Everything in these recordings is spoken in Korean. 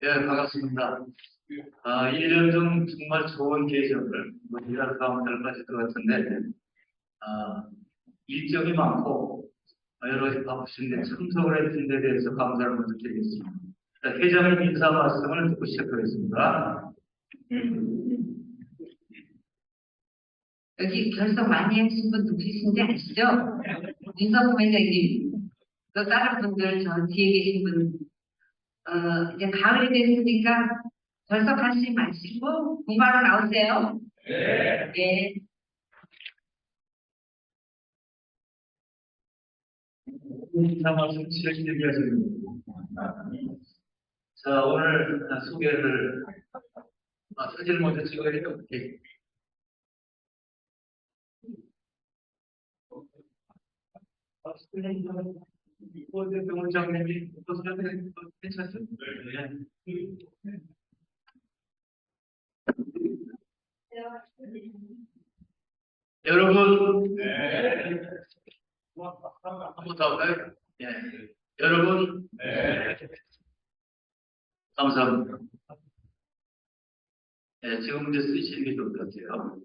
예, 반갑습니다. 1년 중 정말 좋은 계절을, 이달 다음 달까지 것 같은데, 아, 일정이 많고, 여러 가지 바쁘신데 참석을 해주신 데 대해서 감사를 먼저 드리겠습니다. 자, 회장님 인사 말씀을 듣고 시작하겠습니다. 여기 결석 많이 하신 분 누구신지 아시죠? 윤석 회장님, 또 다른 분들, 저 뒤에 계신 분, 이제 가을이 됐으니까 결석하지 마시고 공부하러 나오세요. 네. 인사 말씀 실시되게 하십니다. 자, 오늘 소개를, 사진 먼저 찍어야 돼요. 오케이. 이곳에 병원장님이 어떠세요? 괜찮죠? 네. 여러분, 한번 더 할까요? 예. 여러분, 감사합니다. 예, 지금 이제 쓰시는 게 좋을 것 같아요.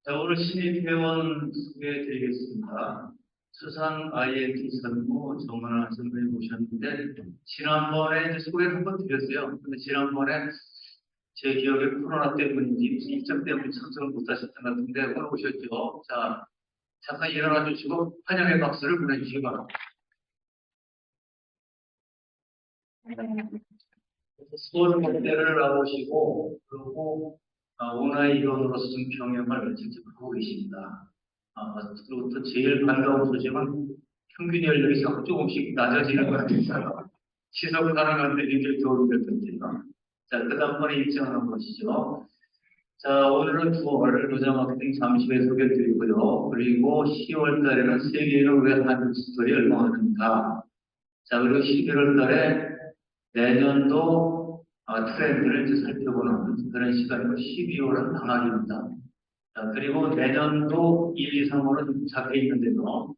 자, 오늘 신입회원 소개해 드리겠습니다. 수상 INT 선무 정은아 선배님 모셨는데, 지난번에 이제 소개를 한번 드렸어요. 근데 지난번에 제 기억에 코로나 때문인지 일정 때문에 참석을 못 하셨던 것 같은데, 오늘 오셨죠? 자, 잠깐 일어나 주시고 환영의 박수를 보내주시기 바랍니다. 수원 법대를 나오시고, 그리고 원아이 이론으로서 좀 경영을 직접 하고 계십니다. 그리고 또 제일 반가운 소식은 평균 연령이 자꾸 조금씩 낮아지는 것 같아서 지속 가능한 데 굉장히 도움이 될 겁니다. 자, 그 다음번에 일정을 한번 보시죠. 자, 오늘은 9월 로자 마케팅 잠시 후에 소개해드리고요. 그리고 10월 달에는 세계인을 위한 한국 스토리 열방합니다. 자, 그리고 11월 달에 내년도 트렌드를 이제 살펴보는 그런 시간이고, 12월은 방학입니다. 자, 그리고 내년도 1, 2, 3월은 잡혀 있는데도,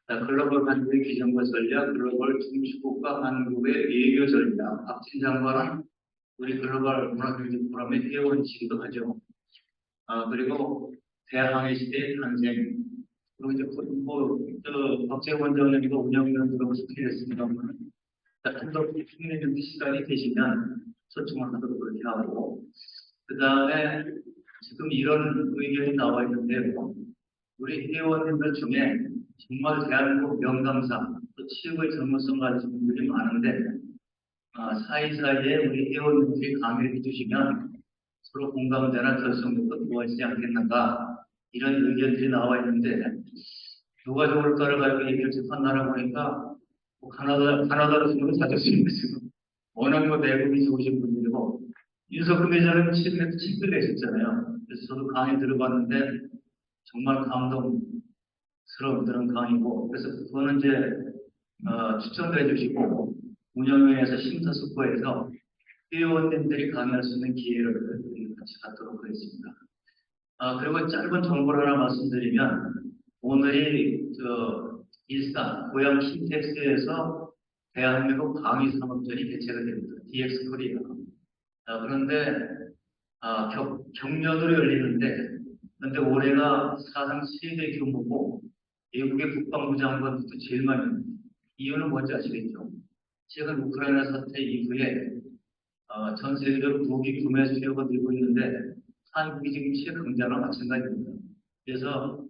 자, 글로벌 한국의 기정과 전략, 글로벌 중추국가 한국의 외교 전략, 박진 장관은 우리 글로벌 문화경제 포럼의 회원이시기도 하죠. 그리고 대항해 시대의 탄생, 그리고 이제 박재원장님도 운영위원으로 소개했습니다만, 좀더 힘내는 시간이 되시면 소통을 하도록 그렇게 하고, 그 다음에 지금 이런 의견이 나와 있는데요. 우리 회원님들 중에 정말 대한민국 명강사, 또 최고의 전문성 가진 분들이 많은데, 사이사이에 우리 회원님들이 강의해 주시면 서로 공감대나 결속력도 좋아지지 않겠는가, 이런 의견들이 나와 있는데, 누가 좋을까를 가지고 얘기를 판단하다 보니까, 카나다로 지금 사줬습니다, 지금. 워낙 내국이 좋으신 분들이고, 윤석열 회장은 최근에 책을 내셨잖아요. 그래서 저도 강의 들어봤는데, 정말 감동스러운 그런 강의고, 그래서 그거는 이제, 추천도 해주시고, 운영위에서 심사숙고해서 회원님들이 강의할 수 있는 기회를 같이 갖도록 하겠습니다. 그리고 짧은 정보를 하나 말씀드리면, 오늘이 일산 고양 킨텍스에서 대한민국 강의 산업전이 개최가 됩니다. DX 코리아. 그런데 경연으로 열리는데, 그런데 올해가 사상 최대 규모고 외국의 국방부 장관도 제일 많이 옵니다. 이유는 뭔지 아시겠죠? 최근 우크라이나 사태 이후에 전 세계적으로 무기 구매 수요가 늘고 있는데, 한국이 지금 최강자와 마찬가지입니다. 그래서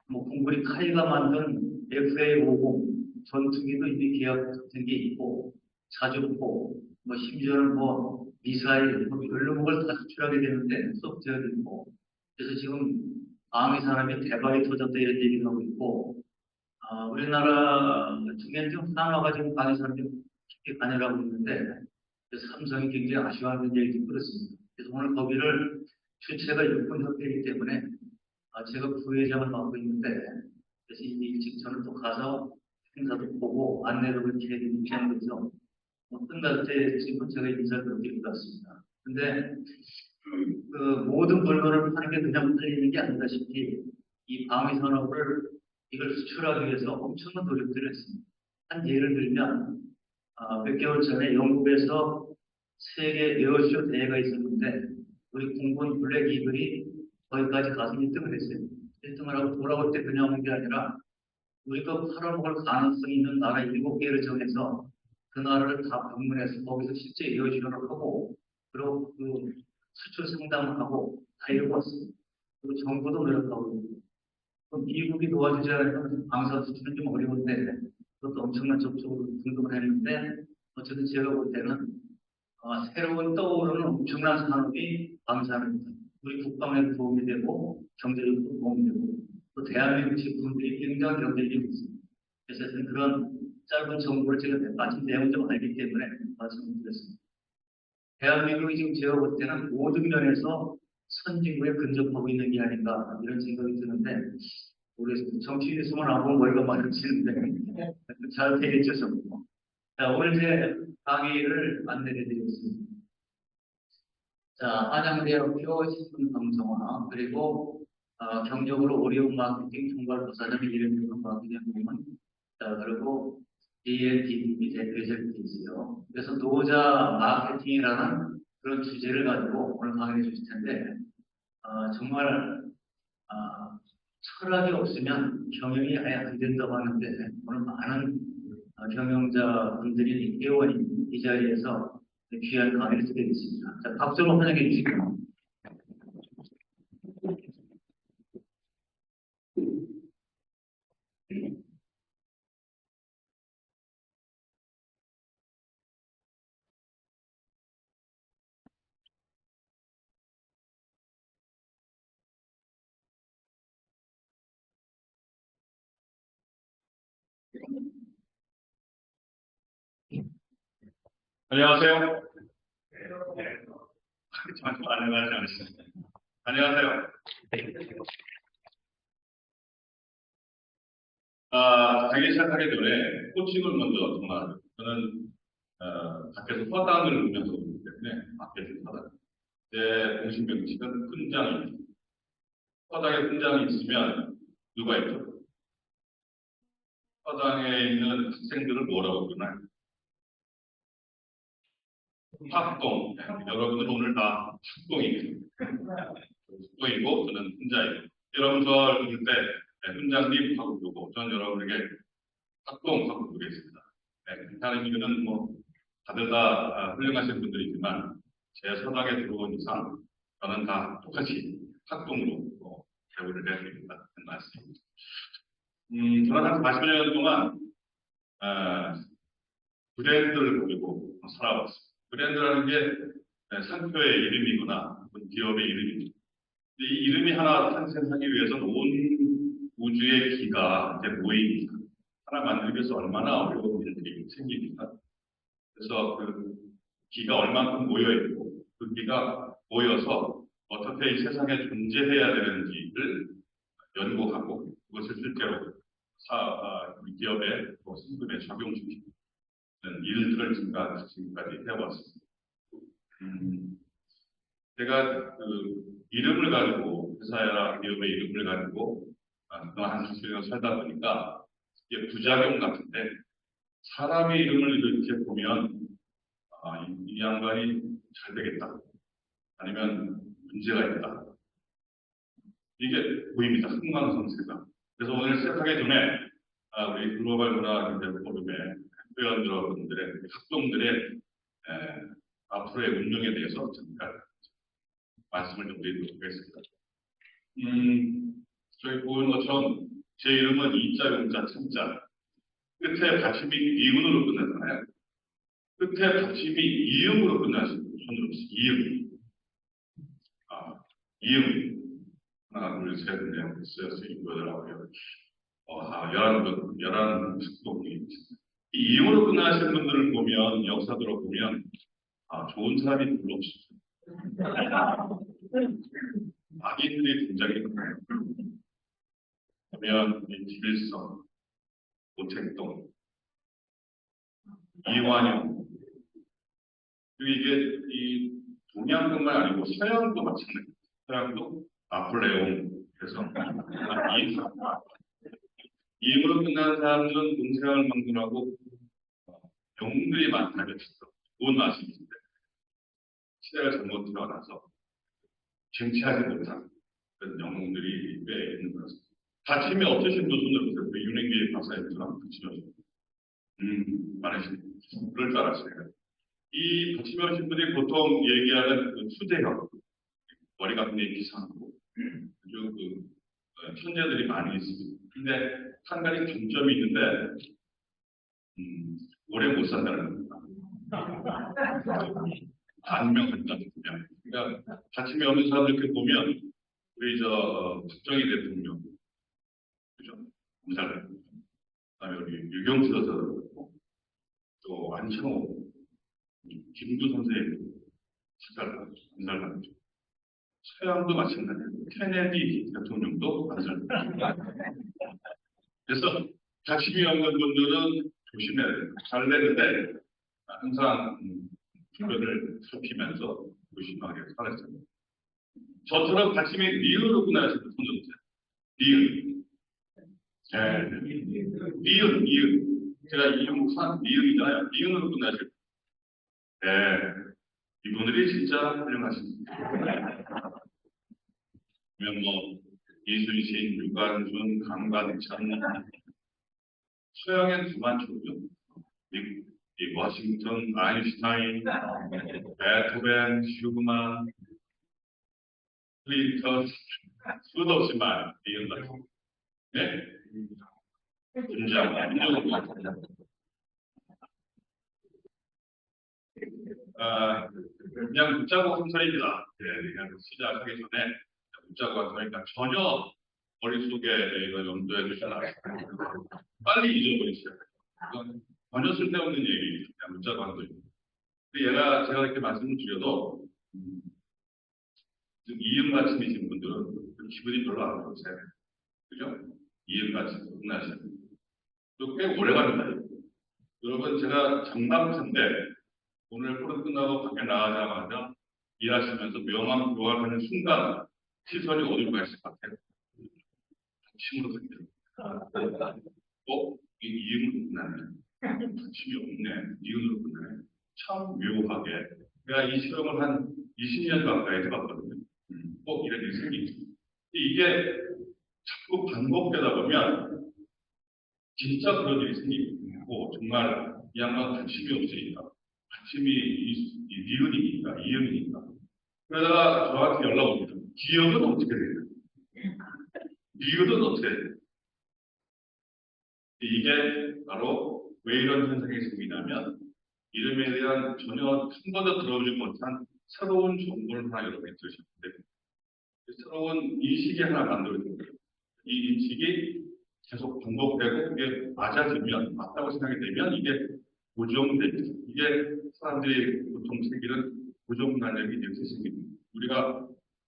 공군이 카이가 만든 FA-50 전투기도 이미 계약된 게 있고, 자주포, 심지어는 미사일, 별로 걸 다 수출하게 되는데 소프트웨어도 있고, 그래서 지금 방위 산업이 대박이 터졌다 이런 얘기를 하고 있고, 우리나라 중에 좀 한화가 지금 방위 산업이 깊게 관여하고 있는데, 그래서 삼성이 굉장히 아쉬워하는 얘기도 그렇습니다. 그래서 오늘 거기를 주체가 육군협회이기 때문에 제가 부회장을 맡고 있는데, 그래서 이미 일찍 저는 또 가서 행사도 보고 안내도 그렇게 입장을 해서 끝날 때쯤은 제가 인사를 드릴 것 같습니다. 근데 그 모든 물건을 파는 게 그냥 팔리는 게 아니다시피 이 방위 산업을 이걸 수출하기 위해서 엄청난 노력들을 했습니다. 한 예를 들면 몇 개월 전에 영국에서 세계 에어쇼 대회가 있었는데 우리 공군 블랙 이글이 거기까지 가서 1등을 했어요. 1등을 하고 돌아올 때 그냥 온 게 아니라 우리가 팔아먹을 가능성이 있는 나라 7개를 정해서 그 나라를 다 방문해서 거기서 실제 에어쇼를 하고 그리고 그 수출 상담을 하고 다 이러고 왔어요. 그리고 정부도 노력하고 있고 미국이 도와주지 않으면 방사 수출은 좀 어려운데 그것도 엄청난 적극적으로 등록을 했는데 어쨌든 제가 볼 때는 새로운 떠오르는 엄청난 산업이 방사입니다. 우리 국방에도 도움이 되고 경제적으로 도움이 되고 또 대한민국 제품들이 굉장히 경쟁력이 있습니다. 그래서 하여튼 그런 짧은 정보를 제가 빠진 내용 좀 알기 때문에 말씀을 드렸습니다. 대한민국이 지금 제가 볼 때는 모든 면에서 선진국에 근접하고 있는 게 아닌가 이런 생각이 드는데 모르겠습니다. 정치 뉴스만 안 보면 월급 많이 치는데 잘 되겠죠, 정부. 자, 오늘 제 강의를 안내해드리겠습니다. 자, 한양대학교 신분방송화 그리고 경적으로 어려운 마케팅 총괄부사장의 이름을 맡게 된 부분 자, 그리고 DLTV 대표적이 있어요. 그래서 노자 마케팅이라는 그런 주제를 가지고 오늘 강의해 주실 텐데 정말 철학이 없으면 경영이 아예 안 된다고 하는데 오늘 많은 경영자분들이 회원이 이 자리에서 귀한 강의를 드리겠습니다. 자, 박수로 환영해 주시고요. 안녕하세요. 좀 안녕하지 않으시나요? 안녕하세요. 강의 시작하기 전에 코칭을 먼저 정말 저는 밖에서 화단을 보면서 오기 때문에 밖에서 화단. 제 공식 명칭은 훈장입니다. 화당에 훈장이 있으면 누가 있죠? 화당에 있는 학생들을 뭐라고 부르나요? 학동. 여러분은 오늘 다 학동입니다. 학동이고 저는 훈자이고 여러분 저를 부를 때 훈장님 하고 부르고 저는 여러분에게 학동 하고 부르겠습니다. 괜찮은 이유는 다들 다 훌륭하신 분들이지만 제 서당에 들어온 이상 저는 다 똑같이 학동으로 대우를 해야 됩니다. 하는 말씀입니다. 저는 한 40년 동안 브랜드를 가지고 살아왔습니다. 브랜드라는 게 상표의 이름이거나 기업의 이름입니다. 이 이름이 하나 탄생하기 위해서는 온 우주의 기가 이제 모입니다. 하나 만들기 위해서 얼마나 어려운 일들이 생깁니다. 그래서 그 기가 얼만큼 모여있고 그 기가 모여서 어떻게 이 세상에 존재해야 되는지를 연구하고 그것을 실제로 기업의 승급에 적용시키는 일들을 지금까지 해왔습니다. 제가 그 이름을 가지고 회사나 기업의 이름을 가지고 그동안 한 20년 살다 보니까 이게 부작용 같은데 사람의 이름을 이렇게 보면 이 양반이 잘 되겠다 아니면 문제가 있다 이게 보입니다. 흥망성쇠가. 그래서 오늘 시작하기 전에 우리 글로벌 문화경제 포럼의 회원 여러분들의 학동들의 앞으로의 운명에 대해서 잠깐 말씀을 좀 드리도록 하겠습니다. 저희 보는 것처럼 제 이름은 이자, 용자, 참자 끝에 받침이 이음으로 끝나잖아요. 끝에 받침이 이음으로 끝나시는 손으로 이음. 이음. 하나, 둘, 셋, 넷, 다섯, 여섯, 일곱, 여덟, 아홉, 11 학동이 이 이음으로 끝나시는 분들을 보면 역사적으로 보면 좋은 사람이 별로 없어요. 악인들이 굉장히 많아요. 그러면 길성, 오택동, 이완용 이게 이 동양뿐만 아니고 서양도 마찬가지예요. 서양도 나폴레옹 그래서 이익으로 끝나는 사람들은 공생을 방문하고 영웅들이 많다면 있어. 좋은 말씀인데 시대가 잘못 들어가서 쟁취하지 못한 그런 영웅들이 꽤 있는 것 같습니다. 다짐이 없으신 분들은 그 윤행기 박사님처럼 다짐이 많으신 그럴 줄 알았어요. 이 다짐이 오신 분들이 보통 얘기하는 그 수대형 머리가 굉장히 비상하고 아주 천재들이 많이 있습니다. 근데 한 가지 단점이 있는데 오래 못 산다는 겁니다. 반명한다. 그러니까 다침이 없는 사람들 이렇게 보면 우리 박정희 대통령 그죠? 감사합니다. 그다음에 우리 유경수 여사 또 안창호 김구 선생님 감사합니다. 서양도 마찬가지예요. 케네디 대통령도 감사합니다. 그래서 다침이 없는 분들은 조심해야 돼요. 잘 되는데 항상 주변을 살피면서 조심하게 살았어요. 저처럼 다침이 리을로 끝나시는 분들 있어요. 리을. 네. 리을. 제가 이용한 리을이잖아요. 리을로 끝나실. 네. 이분들이 진짜 훌륭하십니다. 그러면 뭐 이순신, 유관순, 강관천, 서양엔 두만초죠. 이 워싱턴, 아인슈타인, 베토벤, 슈그만, 클린턴, 수도 없이 말, 이런 거. 네? 김장, 그냥 묻자고 한 소리입니다. 네, 그냥 시작하기 전에 묻자고 한 소리니까 전혀 머릿속에 이거 염두에 두지 않아요. 빨리 잊어버리세요. 이건 전혀 쓸데없는 얘기, 그냥 묻자고 한 소리. 제가 이렇게 말씀을 드려도, 이음받침이신 분들은 기분이 별로 안 좋으세요. 그죠? 이음받침 끝나시는 또 꽤 오래 갑니다. 여러분, 제가 장담컨대 오늘 프로 끝나고 밖에 나가자마자 일하시면서 명함하는 순간 시선이 어디로 가 있을 것 같아요? 침으로 갑니다. 이 이음으로 끝나네. 침이 없네. 이음으로 끝나네. 참 묘하게. 내가 이 실험을 한 20년 가까이 해봤거든요. 꼭 이런 일이 생기죠. 이게 자꾸 반복되다 보면 진짜 그런 일이 생기고 정말 이 양반 관심이 없으니까 관심이 니은이니까 이음이니까 그러다가 저한테 연락 옵니다. 기억은 어떻게 돼요? 니은은 어떻게 돼요? 이게 바로 왜 이런 현상이 생기냐면 이름에 대한 전혀 한 번도 들어보지 못한 새로운 정보를 하나 여러분이 들으셨는데 새로운 인식이 하나 만들어진 거예요. 이 인식이 계속 반복되고 그게 맞아지면 맞다고 생각이 되면 이게 고정됩니다. 이게 사람들이 보통 생기는 고정관념이 이렇게 생깁니다. 우리가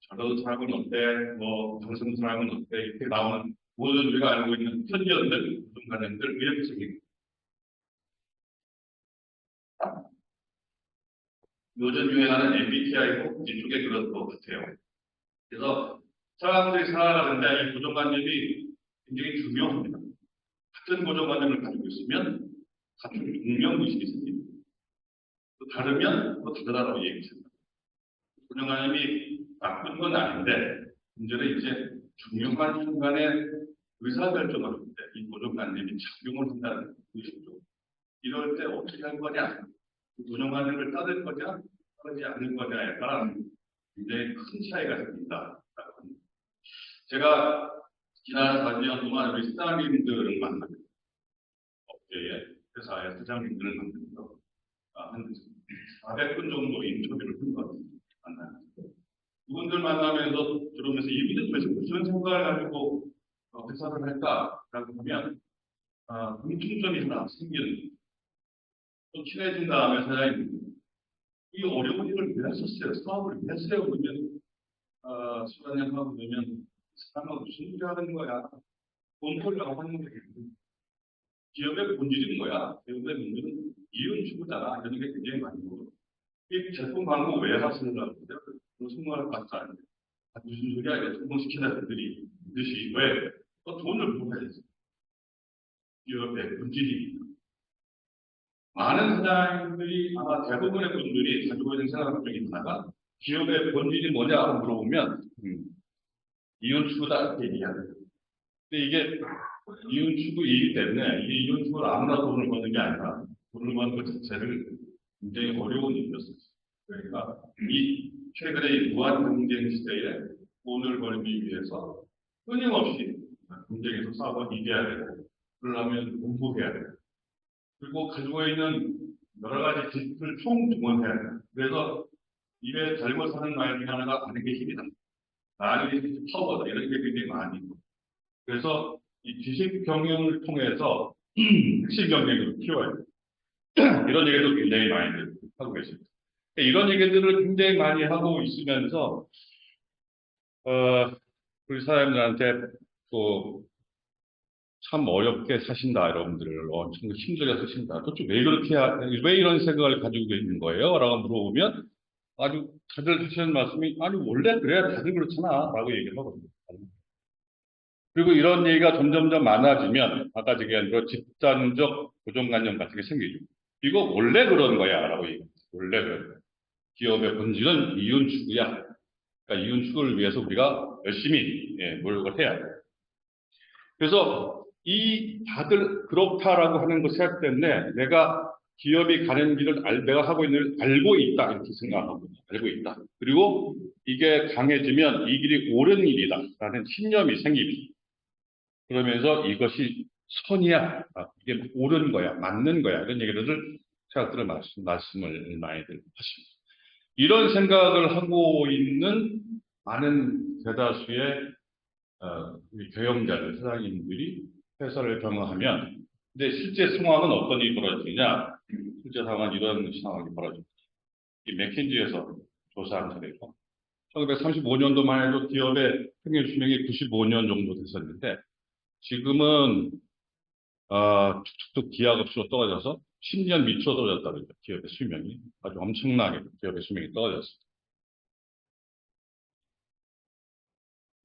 저도 사람은 어때, 뭐 당신 사람은 어때 이렇게 나오는 모든 우리가 알고 있는 편견들, 고정관념들 이렇게 생깁니다. 요즘 유행하는 MBTI도 이쪽에 그런 것 같아요. 그래서 사람들이 살아가는데 이 고정관념이 굉장히 중요합니다. 같은 고정관념을 가지고 있으면 같은 동명의식이 생깁니다. 또 다르면 또 다르다고 얘기했습니다. 고정관념이 나쁜 건 아닌데 문제는 이제 중요한 순간에 의사결정을 할 때 이 고정관념이 작용을 한다는 의식도 이럴 때 어떻게 할 거냐 고정관념을 따를 거냐 따르지 않을 거냐에 따라 굉장히 큰 차이가 생긴다. 제가 지난 4년 동안 우리 사장님들을 만납니다. 업계에 회사의 사장님들을 만나면서 한 400분 정도 인터뷰를 한 것 같습니다. 그분들 만나면서 들으면서 이분들 도대체 무슨 생각을 가지고 회사를 할까라고 하면 공통점이 하나 생기는 또 친해진 다음에 사장님 이 어려운 일을 왜 하셨어요? 사업을 왜 했어요? 그러면 술 한잔 하고 그러면 사람은 무슨 일을 하는 거야? 돈 벌려고 하는 거야. 기업의 본질인 거야. 기업의 문제는 이윤 추구잖아. 이런 게 굉장히 많고 이 제품 광고 왜 하시는가 보세요. 무슨 말을 받지 않는데 무슨 소리야? 이거 성공시키는 분들이 듯이 왜? 또 돈을 벌어야지. 기업의 본질입니다. 많은 사장님들이 아마 대부분의 분들이 가지고 있는 생각 중에 하나가 기업의 본질이 뭐냐고 물어보면 이윤 추구다 이렇게 얘기하는 거예요. 근데 이게 이윤 추구이기 때문에 이게 이윤 추구를 아무나 돈을 버는 게 아니라 돈을 버는 것 자체를 굉장히 어려운 일이었어요. 그러니까 이 최근의 이 무한 경쟁 시대에 돈을 벌기 위해서 끊임없이 경쟁에서 싸워 이겨야 되고 그러려면 공부해야 되고 그리고 가지고 있는 여러 가지 지식을 총동원해야 돼요. 그래서 입에 달고 사는 말 중에 하나가 아는 게 힘이다. 아는 게 파워다. 이런 게 굉장히 많이 있고. 그래서 이 지식 경영을 통해서 핵심 경쟁력을 키워야 돼요. 이런 얘기도 굉장히 많이 하고 계십니다. 이런 얘기들을 굉장히 많이 하고 있으면서 우리 사람들한테 또 참 어렵게 사신다, 여러분들. 엄청 힘들게 사신다. 도대체 왜 이런 생각을 가지고 계시는 거예요? 라고 물어보면 아주 다들 하시는 말씀이 아니 원래 그래 다들 그렇잖아 라고 얘기를 하거든요. 그리고 이런 얘기가 점점점 많아지면 아까 얘기한 그 집단적 고정관념 같은 게 생기죠. 이거 원래 그런 거야 라고 얘기합니다. 원래 그런 거야. 기업의 본질은 이윤 추구야. 그러니까 이윤 추구를 위해서 우리가 열심히 노력을 해야 돼요. 그래서 이 다들 그렇다라고 하는 것 생각 때문에 내가 기업이 가는 길을 내가 하고 있는 일을 알고 있다 이렇게 생각하고 알고 있다. 그리고 이게 강해지면 이 길이 옳은 일이다라는 신념이 생깁니다. 그러면서 이것이 선이야, 이게 옳은 거야, 맞는 거야 이런 얘기들을 생각들을 말씀을 많이들 하십니다. 이런 생각을 하고 있는 많은 대다수의 경영자들, 사장님들이 회사를 경영하면, 근데 실제 상황은 어떤 일이 벌어지느냐? 실제 상황은 이런 상황이 벌어집니다. 이 맥킨지에서 조사한 결과 1935년도만 해도 기업의 평균 수명이 95년 정도 됐었는데, 지금은 툭툭툭 기하급수로 떨어져서 10년 밑으로 떨어졌다 그러죠. 기업의 수명이 아주 엄청나게 기업의 수명이 떨어졌습니다.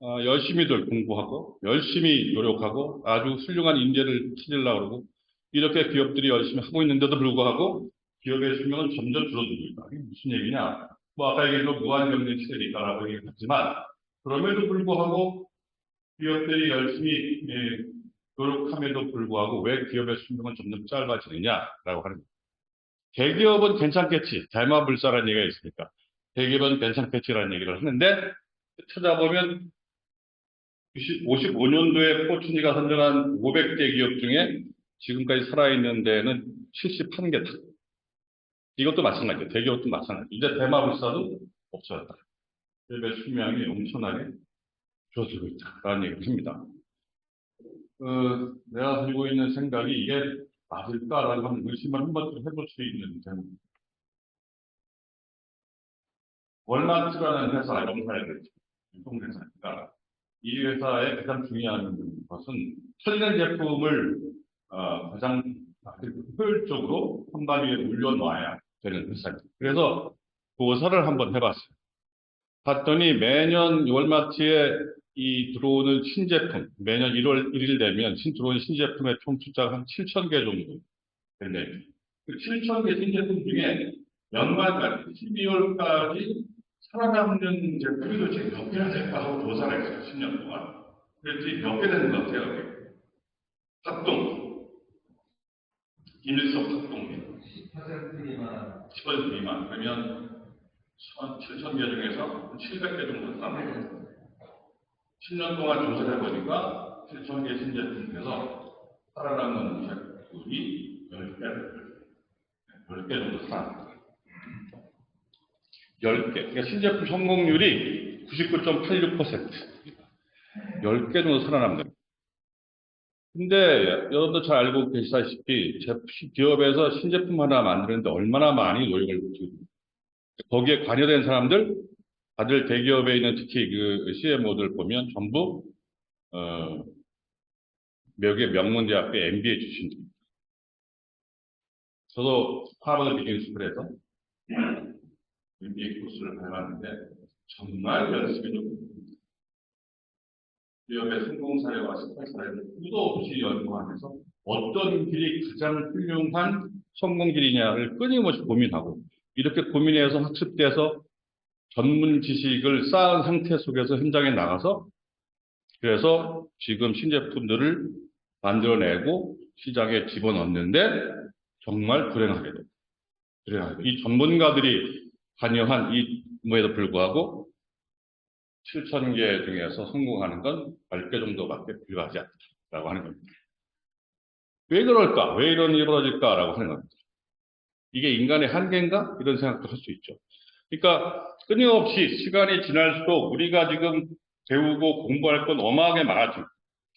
열심히들 공부하고 열심히 노력하고 아주 훌륭한 인재를 찾으려고 그러고 이렇게 기업들이 열심히 하고 있는데도 불구하고 기업의 수명은 점점 줄어들고 있다. 이게 무슨 얘기냐? 뭐 아까 얘기한 무한경쟁 시대니까라고 얘기했지만 그럼에도 불구하고 기업들이 열심히 노력함에도 불구하고 왜 기업의 수명은 점점 짧아지느냐라고 하는 거예요. 대기업은 괜찮겠지. 대마불사라는 얘기가 있으니까 대기업은 괜찮겠지라는 얘기를 하는데 찾아보면 55년도에 포춘이가 선정한 500개 기업 중에 지금까지 살아있는 데는 71개다. 이것도 마찬가지예요. 대기업도 마찬가지. 이제 대마불사도 없어졌다. 기업의 수명이 엄청나게 줄어들고 있다라는 얘기를 합니다. 내가 가지고 있는 생각이 이게 맞을까라고 하는 의심을 한 번쯤 해볼 수 있는 제목입니다. 월마트라는 회사, 영사이겠죠. 유통회사니까. 이 회사의 가장 중요한 것은 팔리는 제품을 가장 효율적으로 판단 위에 올려놔야 되는 회사입니다. 그래서 조사를 한번 해봤어요. 봤더니 매년 월마트에 이 들어오는 신제품, 매년 1월 1일 되면 들어오는 신제품의 총 숫자가 한 7,000개 정도 된대요. 그 7,000개 신제품 중에 연말까지, 12월까지 살아남는 제품이 도대체 몇 개나 될까 하고 조사를 했어요. 10년 동안. 그랬더니 몇 개 되는 것 같아요. 합동, 인일석 합동 10% 미만. 그러면 7,000개 중에서 700개 정도 살아남아요. 10년 동안 조사를 해보니까 7,000개 신제품 중에서 살아남는 제품이 10개 정도 살아납니다. 10개. 그러니까 신제품 성공률이 99.86%. 10개 정도 살아남는. 근데 여러분도 잘 알고 계시다시피 기업에서 신제품 하나 만드는데 얼마나 많이 노력을 기울입니다. 거기에 관여된 사람들, 다들 대기업에 있는 특히 그 CMO들 보면 전부 몇 개 명문대학교 MBA 출신들입니다. 저도 하버드 비즈니스스쿨에서 MBA 코스를 해봤는데 정말 열심히 좀 기업의 성공 사례와 실패 사례를 수도 없이 연구하면서 어떤 길이 가장 훌륭한 성공길이냐를 끊임없이 고민하고 이렇게 고민해서 학습돼서 전문 지식을 쌓은 상태 속에서 현장에 나가서 그래서 지금 신제품들을 만들어내고 시장에 집어넣는데 정말 불행하게도 이 전문가들이 관여한 이 업무에도 불구하고 7,000개 중에서 성공하는 건 10개 정도밖에 불과하지 않다라고 하는 겁니다. 왜 그럴까? 왜 이런 일이 벌어질까라고 하는 겁니다. 이게 인간의 한계인가? 이런 생각도 할 수 있죠. 그러니까 끊임없이 시간이 지날수록 우리가 지금 배우고 공부할 건 어마어마하게 많아지고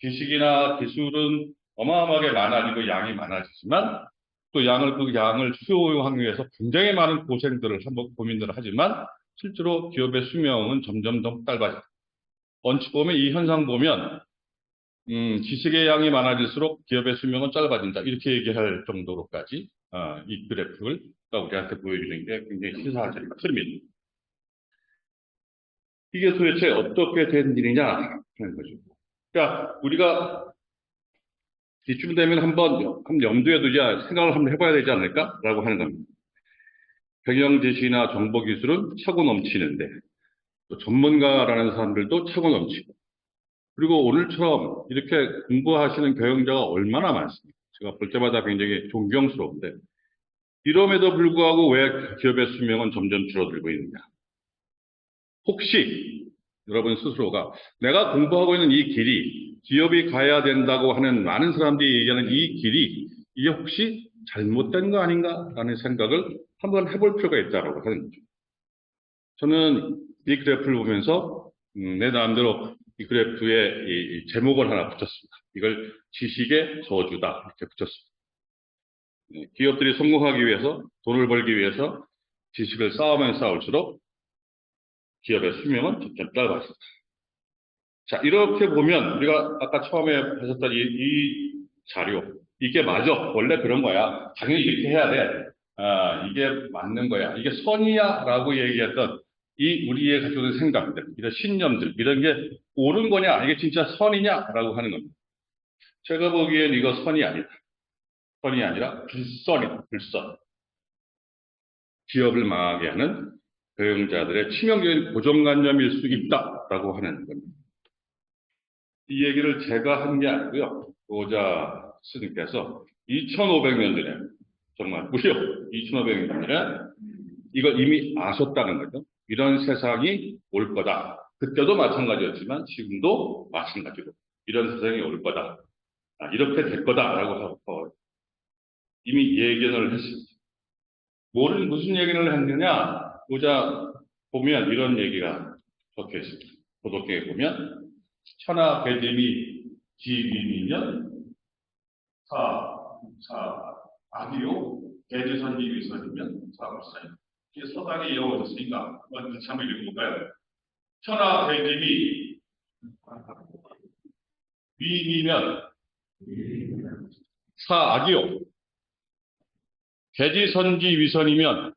지식이나 기술은 어마어마하게 많아지고 양이 많아지지만 또 그 양을 수용하기 위해서 굉장히 많은 고생들을 한번 고민들을 하지만 실제로 기업의 수명은 점점 더 짧아진다. 원칙 보면 이 현상 보면 지식의 양이 많아질수록 기업의 수명은 짧아진다. 이렇게 얘기할 정도로까지 이 그래프를 우리한테 보여주는 게 굉장히 시사적인 흐름입니다. 이게 도대체 어떻게 된 일이냐 하는 거죠. 그러니까 우리가 이쯤 되면 한번 염두에 두자 생각을 한번 해봐야 되지 않을까라고 하는 겁니다. 경영 지식이나 정보 기술은 차고 넘치는데 또 전문가라는 사람들도 차고 넘치고 그리고 오늘처럼 이렇게 공부하시는 경영자가 얼마나 많습니까? 제가 볼 때마다 굉장히 존경스러운데 이럼에도 불구하고 왜 기업의 수명은 점점 줄어들고 있느냐? 혹시 여러분 스스로가 내가 공부하고 있는 이 길이 기업이 가야 된다고 하는 많은 사람들이 얘기하는 이 길이 이게 혹시 잘못된 거 아닌가라는 생각을 한번 해볼 필요가 있다고 하는 거죠. 저는 이 그래프를 보면서 내 나름대로 이 그래프에 이 제목을 하나 붙였습니다. 이걸 지식의 저주다 이렇게 붙였습니다. 기업들이 성공하기 위해서 돈을 벌기 위해서 지식을 쌓으면 쌓을수록 기업의 수명은 점점 짧아진다. 자, 이렇게 보면 우리가 아까 처음에 하셨던 이 자료 이게 맞아. 원래 그런 거야. 당연히 이렇게 해야 돼. 이게 맞는 거야. 이게 선이야라고 얘기했던 이 우리의 가지고 있는 생각들, 이런 신념들, 이런 게 옳은 거냐, 이게 진짜 선이냐라고 하는 겁니다. 제가 보기엔 이거 선이 아니다. 선이 아니라 불선이다. 불선. 기업을 망하게 하는 경영자들의 치명적인 고정관념일 수 있다라고 하는 겁니다. 이 얘기를 제가 한 게 아니고요. 고자 스님께서 2500년 전에 정말 무려 2500년 전에 이걸 이미 아셨다는 거죠. 이런 세상이 올 거다. 그때도 마찬가지였지만 지금도 마찬가지로 이런 세상이 올 거다. 이렇게 될 거다라고 하고 이미 예견을 했습니다. 무슨 얘기를 했느냐? 보자 보면 이런 얘기가 적혀 있습니다. 도덕경에 보면 천하 배림이 지위이면 악이요 대지선지 위선이면 사불사입니다. 이게 서당에 이어졌으니까 같이 한번 읽어볼까요? 천하 배림이 위이면 사악이요 대지선지 위선이면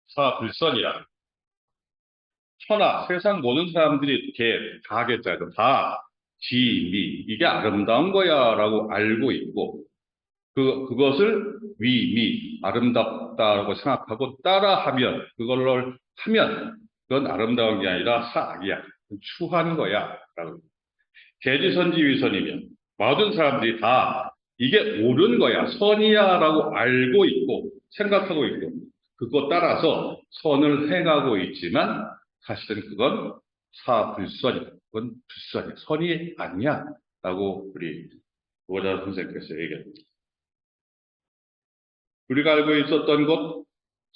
사불선이라. 천하 세상 모든 사람들이 이렇게 다 하겠잖아요. 다 지미 이게 아름다운 거야라고 알고 있고 그것을 위미 아름답다라고 생각하고 따라하면 그걸로 하면 그건 아름다운 게 아니라 사악이야. 추한 거야라고. 대지선지 위선이면 모든 사람들이 다 이게 옳은 거야 선이야라고 알고 있고 생각하고 있고 그거 따라서 선을 행하고 있지만 사실은 그건 사불선이다. 그건 불선이야. 선이 아니야. 라고 우리 고자 선생님께서 얘기합니다. 우리가 알고 있었던 것,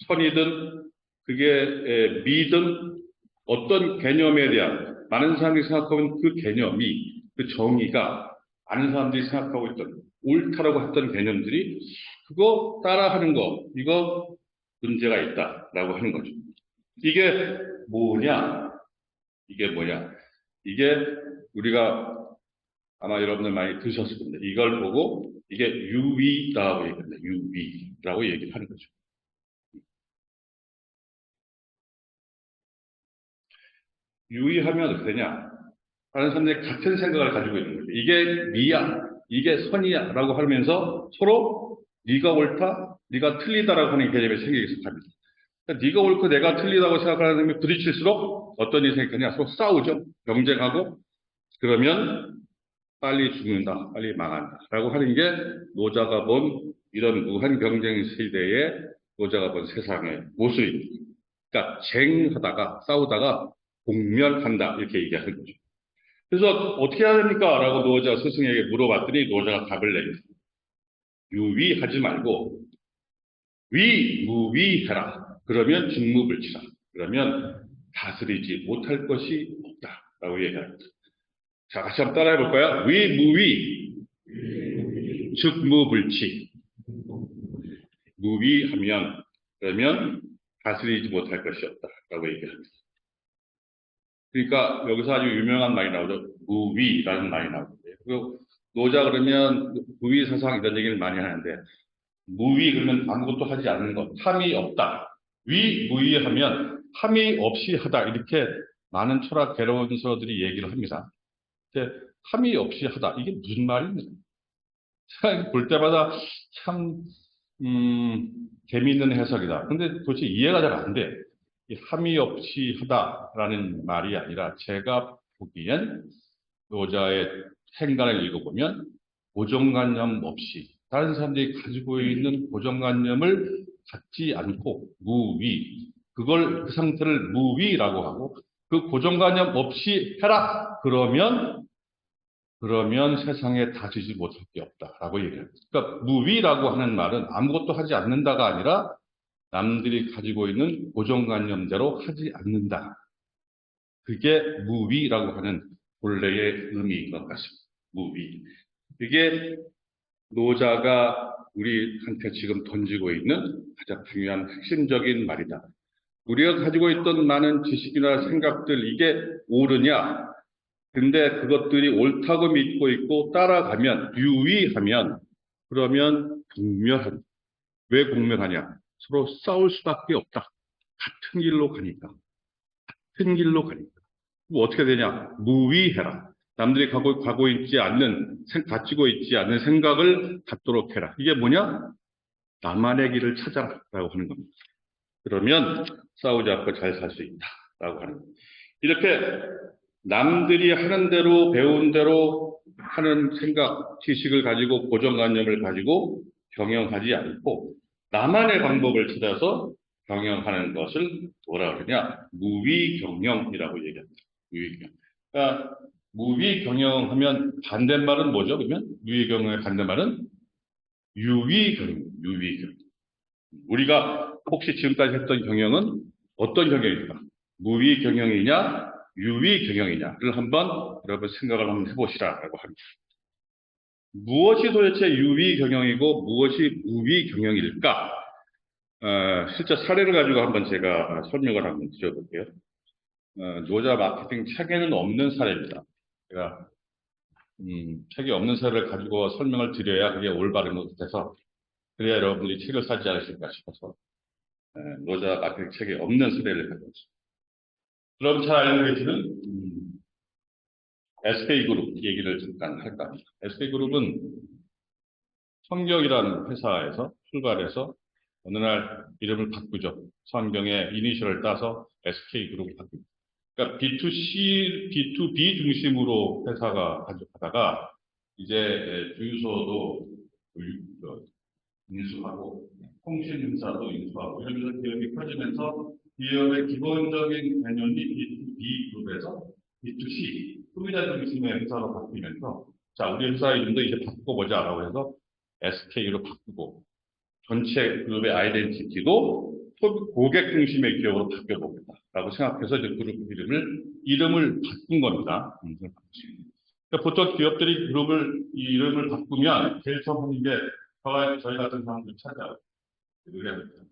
선이든 그게 미든 어떤 개념에 대한 많은 사람들이 생각하고 있는 그 개념이 그 정의가 많은 사람들이 생각하고 있던 옳다라고 했던 개념들이 그거 따라하는 거 이거 문제가 있다라고 하는 거죠. 이게 뭐냐? 이게 우리가 아마 여러분들 많이 들으셨을 겁니다. 이걸 보고 이게 유위라고 얘기합니다. 유위라고 얘기를 하는 거죠. 유위하면 어떻게 되냐? 다른 사람들이 같은 생각을 가지고 있는 거죠. 이게 미야. 이게 선이야라고 하면서 서로 네가 옳다, 네가 틀리다라고 하는 개념이 생기기 시작합니다. 그러니까 네가 옳고 내가 틀리다고 생각하는 사람이 부딪힐수록 어떤 일이 생기느냐? 서로 싸우죠. 경쟁하고 그러면 빨리 죽는다, 빨리 망한다라고 하는 게 노자가 본 이런 무한 경쟁 시대의 노자가 본 세상의 모습입니다. 그러니까 쟁하다가 싸우다가 공멸한다 이렇게 얘기하는 거죠. 그래서 어떻게 해야 됩니까? 라고 노자 스승에게 물어봤더니 노자가 답을 냅니다. 유위하지 말고 위무위해라. 그러면 중무불치라. 그러면 다스리지 못할 것이 없다라고 얘기합니다. 자, 같이 한번 따라해 볼까요? 위무위 즉무불치. 무위하면 그러면 다스리지 못할 것이 없다라고 얘기합니다. 그러니까 여기서 아주 유명한 말이 나오죠. 무위라는 말이 나오는데요. 그리고 노자 그러면 무위 사상 이런 얘기를 많이 하는데 무위 그러면 아무것도 하지 않는 것, 함이 없다. 무위하면 함이 없이 하다 이렇게 많은 철학 개론서들이 얘기를 합니다. 근데 함이 없이 하다 이게 무슨 말입니까? 제가 볼 때마다 참 재미있는 해석이다. 근데 도대체 이해가 잘 안 돼. 이 함이 없이 하다라는 말이 아니라 제가 보기엔 노자의 행간을 읽어보면 고정관념 없이 다른 사람들이 가지고 있는 고정관념을 갖지 않고 무위 그 상태를 무위라고 하고 그 고정관념 없이 해라 그러면 세상에 다지지 못할 게 없다라고 얘기합니다. 그러니까 무위라고 하는 말은 아무것도 하지 않는다가 아니라 남들이 가지고 있는 고정관념대로 하지 않는다. 그게 무위라고 하는 본래의 의미인 것 같습니다. 무위. 이게 노자가 우리한테 지금 던지고 있는 가장 중요한 핵심적인 말이다. 우리가 가지고 있던 많은 지식이나 생각들 이게 옳으냐? 근데 그것들이 옳다고 믿고 있고 따라가면 유위하면 그러면 공멸한 왜 공멸하냐? 서로 싸울 수밖에 없다. 같은 길로 가니까. 같은 길로 가니까. 그럼 어떻게 되냐? 무위해라. 남들이 가지고 있지 않는 생각을 갖도록 해라. 이게 뭐냐? 나만의 길을 찾아라. 라고 하는 겁니다. 그러면 싸우지 않고 잘 살 수 있다. 라고 하는 겁니다. 이렇게 남들이 하는 대로, 배운 대로 하는 생각, 지식을 가지고 고정관념을 가지고 경영하지 않고 나만의 방법을 찾아서 경영하는 것을 뭐라 그러냐? 무위경영이라고 얘기합니다. 무위경영. 그러니까 무위경영하면 반대말은 뭐죠? 그러면 무위경영의 반대말은 유위경영. 우리가 혹시 지금까지 했던 경영은 어떤 경영일까? 무위경영이냐, 유위경영이냐를 한번 여러분 생각을 한번 해보시라라고 합니다. 무엇이 도대체 유위경영이고 무엇이 무위경영일까? 실제 사례를 가지고 한번 제가 설명을 한번 드려볼게요. 노자 마케팅 책에는 없는 사례입니다. 제가 책이 없는 사례를 가지고 설명을 드려야 그게 올바른 것 같아서 그래야 여러분들이 책을 사지 않으실까 싶어서 노자 마케팅 책에 없는 사례를 가지고 있습니다. 여러분 잘 알고 계시는 SK그룹 얘기를 잠깐 할까 합니다. SK그룹은 성경이라는 회사에서 출발해서 어느 날 이름을 바꾸죠. 성경의 이니셜을 따서 SK그룹을 바꿉니다. 그러니까 B2C, B2B 중심으로 회사가 가져가다가 이제 주유소도 인수하고 통신회사도 인수하고 이러면서 기업이 커지면서 기업의 기본적인 개념이 B2B 그룹에서 B2C 소비자 중심의 회사로 바뀌면서 자 우리 회사 이름도 이제 바꿔보자라고 해서 SK로 바꾸고 전체 그룹의 아이덴티티도 고객 중심의 기업으로 바뀌어보겠다라고 생각해서 이제 그룹 이름을 바꾼 겁니다. 그러니까 보통 기업들이 이름을 바꾸면 제일 처음 하는 게 저희 같은 사람들 찾아요. 의뢰합니다.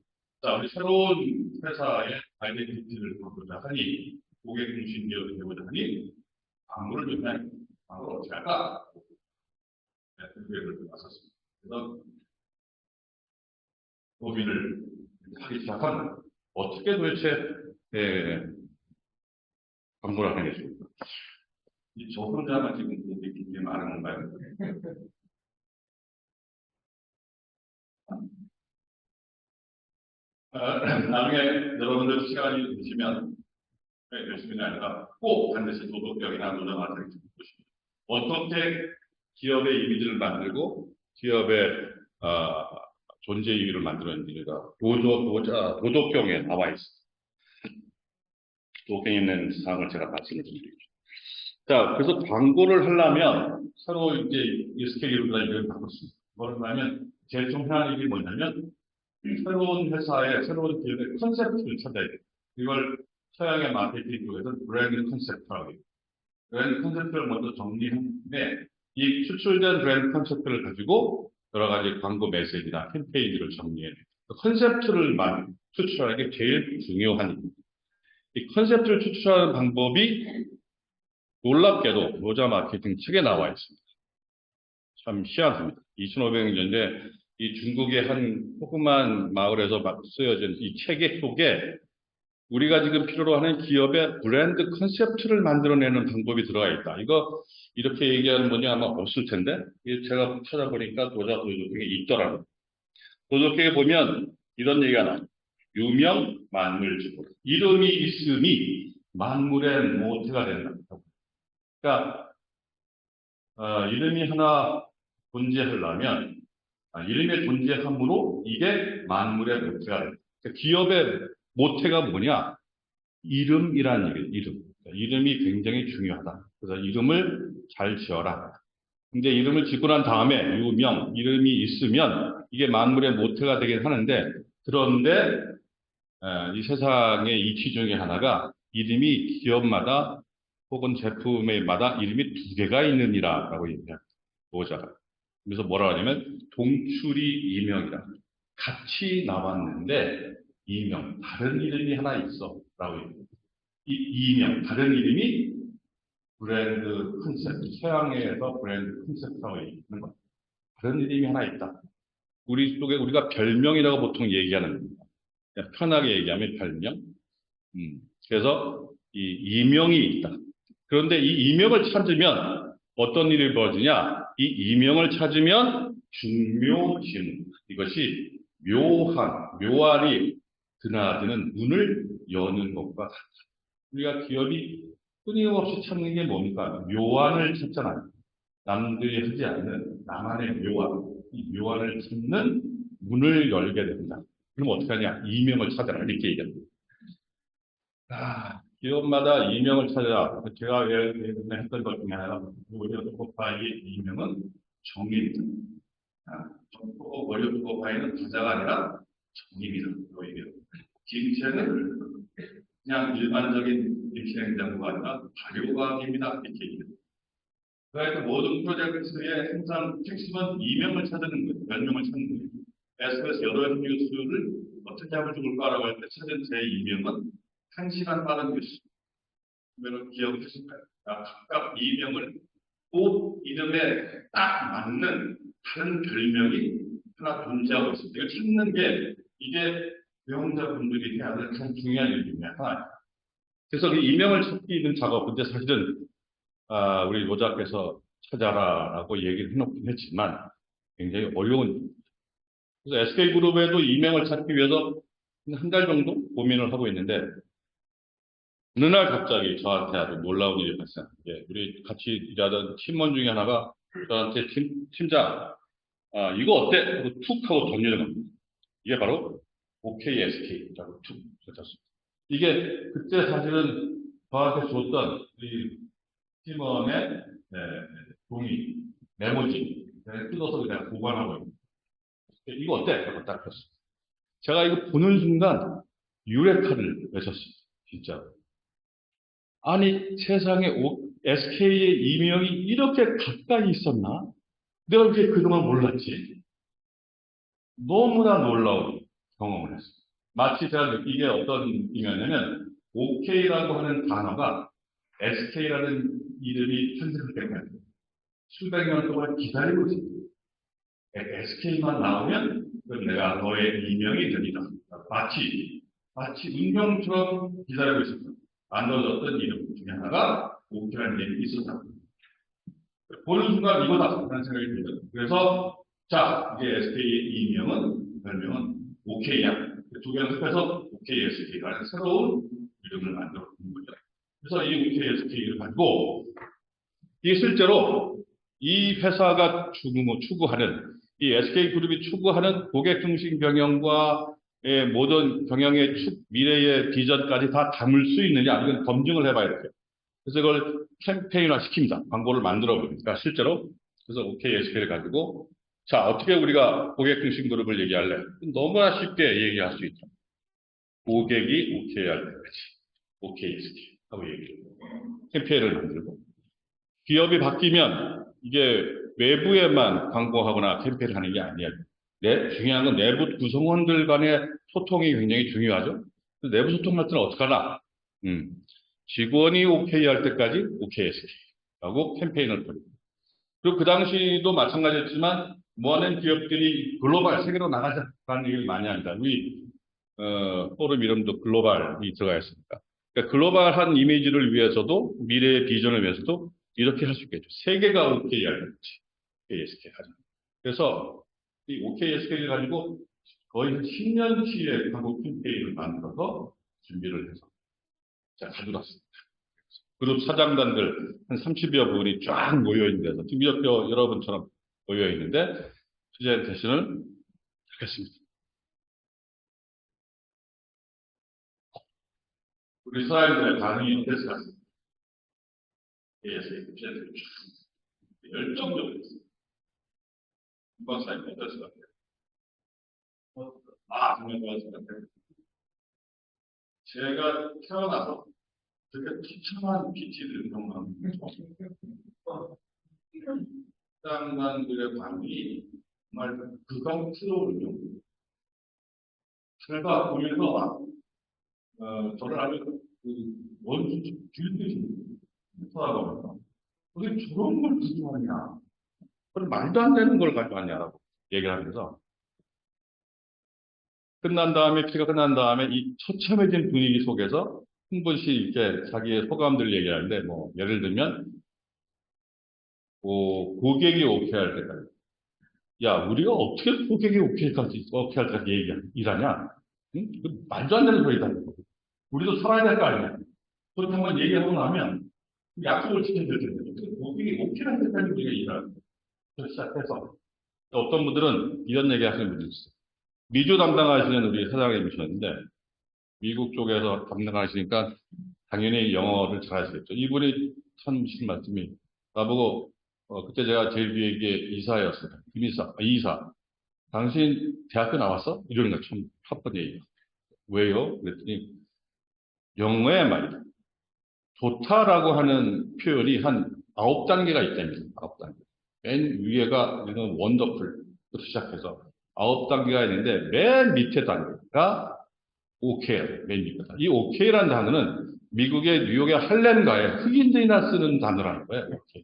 자, 우리 새로운 회사의 아이덴티티를 바꾸자 하니 고객 중심 기업이 되고자 하니 광고를 주면 광고를 어떻게 할까? 의뢰를 왔었습니다. 그래서 고민을 하기 시작하면 어떻게 도대체 광고를 하겠습니까? 저 혼자만 지금 굉장히 많은 건가요? 나중에 여러분들 시간이 되시면 열심히 아니라 꼭 반드시 도덕경이나 노자마트를 보시고 어떻게 기업의 이미지를 만들고 기업의 존재 이유를 만들었는지가 도덕경에 나와 있습니다. 도덕경에 있는 사항을 제가 말씀을 드리겠습니다. 자, 그래서 광고를 하려면 서로 이제 스케일이나 이걸 바꿨습니다. 그걸 하려면 제일 좀 편한 일이 뭐냐면 새로운 회사의 새로운 기업의 컨셉트를 찾아야 돼요. 이걸 서양의 마케팅 쪽에서는 브랜드 컨셉트라고 해요. 브랜드 컨셉트를 먼저 정리했는데 이 추출된 브랜드 컨셉트를 가지고 여러 가지 광고 메시지나 캠페인들을 정리해야 돼요. 컨셉트를 추출하는 게 제일 중요한 일입니다. 이 컨셉트를 추출하는 방법이 놀랍게도 노자 마케팅 책에 나와 있습니다. 참 희한합니다. 2500년대 이 중국의 한 조그만 마을에서 막 쓰여진 이 책의 속에 우리가 지금 필요로 하는 기업의 브랜드 컨셉트를 만들어내는 방법이 들어가 있다. 이거 이렇게 얘기하는 분이 아마 없을 텐데 제가 찾아보니까 노자 도덕경에 있더라고요. 도덕경에 보면 이런 얘기가 나와요. 유명 만물주고 이름이 있음이 만물의 모태가 된다. 그러니까 이름이 하나 존재하려면 이름의 존재함으로 이게 만물의 모태가 된다. 그러니까 기업의 모태가 뭐냐? 이름이라는 얘기예요. 이름. 그러니까 이름이 굉장히 중요하다. 그래서 이름을 잘 지어라. 근데 이름을 짓고 난 다음에 유명, 이름이 있으면 이게 만물의 모태가 되긴 하는데 그런데 이 세상의 이치 중에 하나가 이름이 기업마다 혹은 제품마다 이름이 두 개가 있느니라라고 얘기합니다. 노자가. 그래서 뭐라 하냐면 동출이 이명이다. 같이 나왔는데 이명, 다른 이름이 하나 있어 라고 얘기합니다. 이 이명, 다른 이름이 브랜드 컨셉트, 서양에서 브랜드 컨셉트라고 얘기하는 거예요. 다른 이름이 하나 있다. 우리 쪽에 우리가 별명이라고 보통 얘기하는 겁니다. 편하게 얘기하면 별명. 그래서 이 이명이 있다. 그런데 이 이명을 찾으면 어떤 일이 벌어지냐? 이 이명을 찾으면 중묘진 이것이 묘알이 드나드는 문을 여는 것과 같다. 우리가 기업이 끊임없이 찾는 게 뭡니까? 묘안을 찾잖아요. 남들이 하지 않는 나만의 묘안. 이 묘안을 찾는 문을 열게 됩니다. 그럼 어떻게 하냐? 이명을 찾아라. 이렇게 얘기합니다. 기업마다 이명을 찾아라. 제가 예전에 했던 것 중에 하나가 월요토코파이의 이명은 정의입니다. 월요토코파이는 부자가 아니라 정의입니다. 김치는 그냥 일반적인 김치 냉장고가 아니라 발효과학입니다. 이렇게 얘기합니다. 그러니까 모든 프로젝트의 항상 핵심은 이명을 찾는 거예요. 별명을 찾는 거예요. SBS 8시 뉴스를 어떻게 하면 좋을까라고 할 때 찾은 제 이명은 1시간 빠른 뉴스. 그러면 기억하실까요? 각각 이명을 꼭 이름에 딱 맞는 다른 별명이 하나 존재하고 있습니다. 이걸 찾는 게 이게 배움자분들이 해야 될 가장 중요한 일 중에 하나예요. 그래서 그 이명을 찾기 있는 작업, 근데 사실은 우리 노자께서 찾아라라고 얘기를 해놓긴 했지만 굉장히 어려운 일입니다. 그래서 SK그룹에도 이명을 찾기 위해서 한 달 정도 고민을 하고 있는데 어느 날 갑자기 저한테 아주 놀라운 일이 발생한 게 우리 같이 일하던 팀원 중에 하나가 저한테 팀장 이거 어때? 하고 툭 하고 던지는 겁니다. 이게 바로 OKSK라고 툭 던졌습니다. 이게 그때 사실은 저한테 줬던 우리 팀원의 동의, 메모지 뜯어서 그냥 보관하고 있습니다. 이거 어때? 하고 딱 폈습니다. 제가 이거 보는 순간 유레카를 외쳤습니다. 진짜. 아니 세상에 SK의 이명이 이렇게 가까이 있었나? 내가 왜 그동안 몰랐지? 너무나 놀라운 경험을 했습니다. 마치 제가 느끼게 어떤 느낌이었냐면 OK라고 하는 단어가 SK라는 이름이 탄생할 때까지 수백 년 동안 기다리고 있습니다. SK만 나오면 그럼 내가 너의 이명이 되리라. 마치 운명처럼 기다리고 있습니다. 안 넣어졌던 이름 중에 하나가 OK라는 이름이 있었다. 보는 순간 이거다 라는 생각이 듭니다. 그래서 자, 이제 SK의 이명은, 별명은 OK야. 두 개를 합해서 OKSK라는 새로운 이름을 만들어 본 거죠. 그래서 이 OKSK를 가지고, 이게 실제로 이 회사가 추구하는, 이 SK그룹이 추구하는 고객중심 경영과 모든 경영의 미래의 비전까지 다 담을 수 있느냐, 이건 검증을 해봐야 돼요. 그래서 이걸 캠페인화 시킵니다. 광고를 만들어 보니까 실제로. 그래서 OKSK를 가지고, 자, 어떻게 우리가 고객중심 그룹을 얘기할래? 너무나 쉽게 얘기할 수 있죠. 고객이 OK 할 때까지 OKSK 하고 얘기해요. 캠페인을 만들고. 기업이 바뀌면 이게 외부에만 광고하거나 캠페인을 하는 게 아니에요. 중요한 건 내부 구성원들 간의 소통이 굉장히 중요하죠. 내부 소통할 때는 어떻게 하나? 직원이 OK 할 때까지 OKSK라고 캠페인을 벌입니다. 그리고 그 당시도 마찬가지였지만 모아낸 기업들이 글로벌 세계로 나가자라는 얘기를 많이 합니다. 우리 포럼 이름도 글로벌이 들어가 있습니다. 그러니까 글로벌한 이미지를 위해서도 미래의 비전을 위해서도 이렇게 할 수 있겠죠. 세계가 OK 할 때까지 OKSK 하자. 그래서 이 OKSK를 가지고 거의 10년치의 광고 캠페인을 만들어서 준비를 해서 자, 가져갔습니다. 그룹 사장단들 한 30여 분이 쫙 모여있는 데서 지금 이렇게 여러분처럼 모여있는데 프레젠테이션을 하겠습니다. 우리 사람들의 반응이 어땠을까? ASA 프레젠테이션 열정적으로 했습니다. 이 박사님 어땠을 것 같아요? 정말 좋았을 것 같아요. 제가 태어나서 되게 처참한 PT를 경험한 사람들의 반응이 정말 극강스러운 정도. 제가 보면서 저를 아주 원수 길들이 쳐다보면서 어떻게 저런 걸 가져왔냐, 그런 말도 안 되는 걸 가져왔냐라고 얘기를 하면서 PT가 끝난 다음에 이 처참해진 분위기 속에서 한 분씩 이렇게 자기의 소감들을 얘기하는데, 뭐 예를 들면 고객이 오케이 할 때까지, 야, 우리가 어떻게 고객이 오케이 할 때까지 일하냐? 응? 말도 안 되는 소리다. 우리도 살아야 될 거 아니냐? 그렇게 한번 얘기하고 나면 약속을 지켜줘야 되는데, 고객이 오케이 할 때까지 우리가 일하는 거예요. 시작해서 어떤 분들은 이런 얘기 하시는 분들이 있어요. 미주 담당하시는 우리 사장님이셨는데, 미국 쪽에서 담당하시니까 당연히 영어를 잘하시겠죠. 이분이 참 하신 말씀이 나보고, 그때 제가 제주에게 이사였어요. 이사. 당신 대학교 나왔어? 이러는 거 참 첫 번째 얘기. 왜요? 그랬더니 영어에 말이죠. 좋다라고 하는 표현이 한 9단계가 있답니다. 9단계. 맨 위에가 원더풀부터 시작해서 9단계가 있는데 맨 밑에 단계가 오케이, 맨 밑에 단계. 이 오케이라는 단어는 미국의 뉴욕의 할렘가에 흑인들이나 쓰는 단어라는 거예요. 오케이.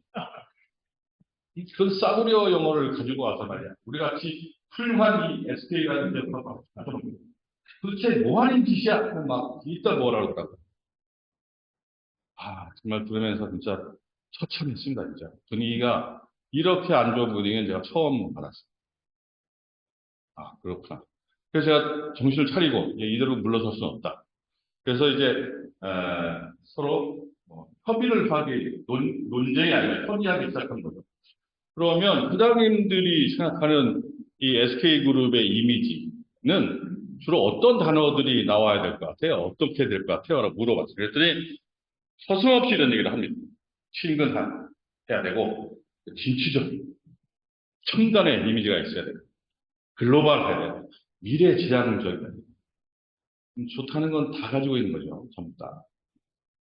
그 싸구려 영어를 가지고 와서 말이야. 우리 같이 훌륭한 이 SK라는 데서 도대체 뭐 하는 짓이야? 막 이따 뭐라 그러더라고요. 정말 들으면서 진짜 처참했습니다, 진짜. 분위기가 이렇게 안 좋은 분위기는 제가 처음 받았어요. 그렇구나. 그래서 제가 정신을 차리고 이대로 물러설 수는 없다. 그래서 이제 서로 협의를 하기, 논쟁이 아니라 협의하기 시작한 거죠. 그러면 부장님들이 생각하는 이 SK그룹의 이미지는 주로 어떤 단어들이 나와야 될 것 같아요? 어떻게 될 것 같아요? 라고 물어봤어요. 그랬더니 서슴없이 이런 얘기를 합니다. 친근한 해야 되고, 진취적인 첨단의 이미지가 있어야 되고, 글로벌해야 되고, 미래지향적이야 되고. 좋다는 건 다 가지고 있는 거죠. 전부 다.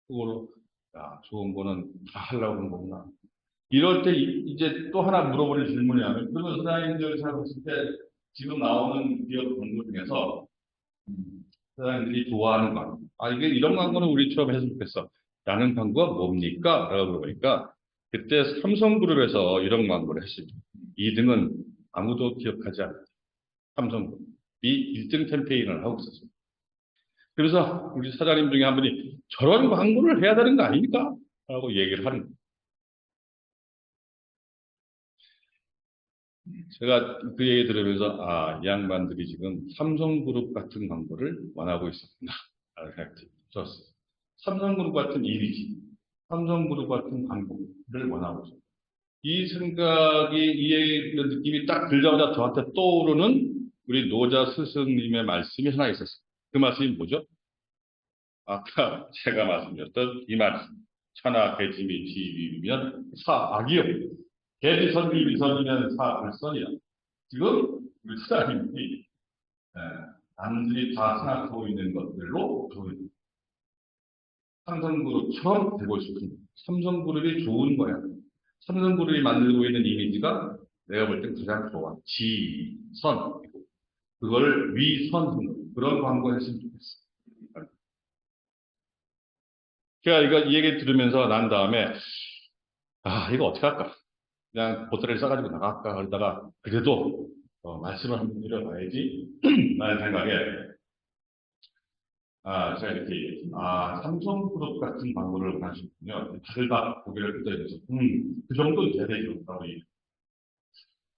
그거로 좋은 거는 다 하려고 하는 거구나. 이럴 때 이제 또 하나 물어보는 질문이 하면, 그러면 사장님들 생각했을 때 지금 나오는 기업 광고 중에서 사장님들이 좋아하는 광고, 이게 이런 광고는 우리처럼 했으면 좋겠어 라는 광고가 뭡니까? 라고 물어보니까 그때 삼성그룹에서 이런 광고를 했습니다. 2등은 아무도 기억하지 않는다. 삼성그룹이 1등 캠페인을 하고 있었습니다. 그래서 우리 사장님 중에 한 분이 저런 광고를 해야 되는 거 아닙니까? 라고 얘기를 하는 거예요. 제가 그 얘기 들으면서, 이 양반들이 지금 삼성그룹 같은 광고를 원하고 있었구나. 라는 생각이 들었어요. 삼성그룹 같은 이미지, 삼성그룹 같은 광고를 원하고 있어요. 이 생각이, 이런 느낌이 딱 들자마자 저한테 떠오르는 우리 노자 스승님의 말씀이 하나 있었어요. 그 말씀이 뭐죠? 아까 제가 말씀드렸던 이 말씀. 천하 개짐이 지위면 사악이요. 개지선이 위선이면 사불선이야. 지금 우리 사장님이 남들이 다 생각하고 있는 것들로 삼성그룹처럼 되고 싶은 거야. 삼성그룹이 좋은 거야. 삼성그룹이 만들고 있는 이미지가 내가 볼 땐 가장 좋아. 지선. 그걸 위선하는 거. 그런 광고 했으면 좋겠어. 제가 이 얘기 들으면서 난 다음에, 이거 어떻게 할까? 그냥 보따리를 싸가지고 나갈까? 그러다가, 그래도, 말씀을 한번 드려봐야지. 라는 생각에, 제가 이렇게 얘기했지. 삼성그룹 같은 광고를 원하시군요. 다들 다 고개를 끄덕여서, 그 정도는 돼야 되죠. 라고 얘기해요.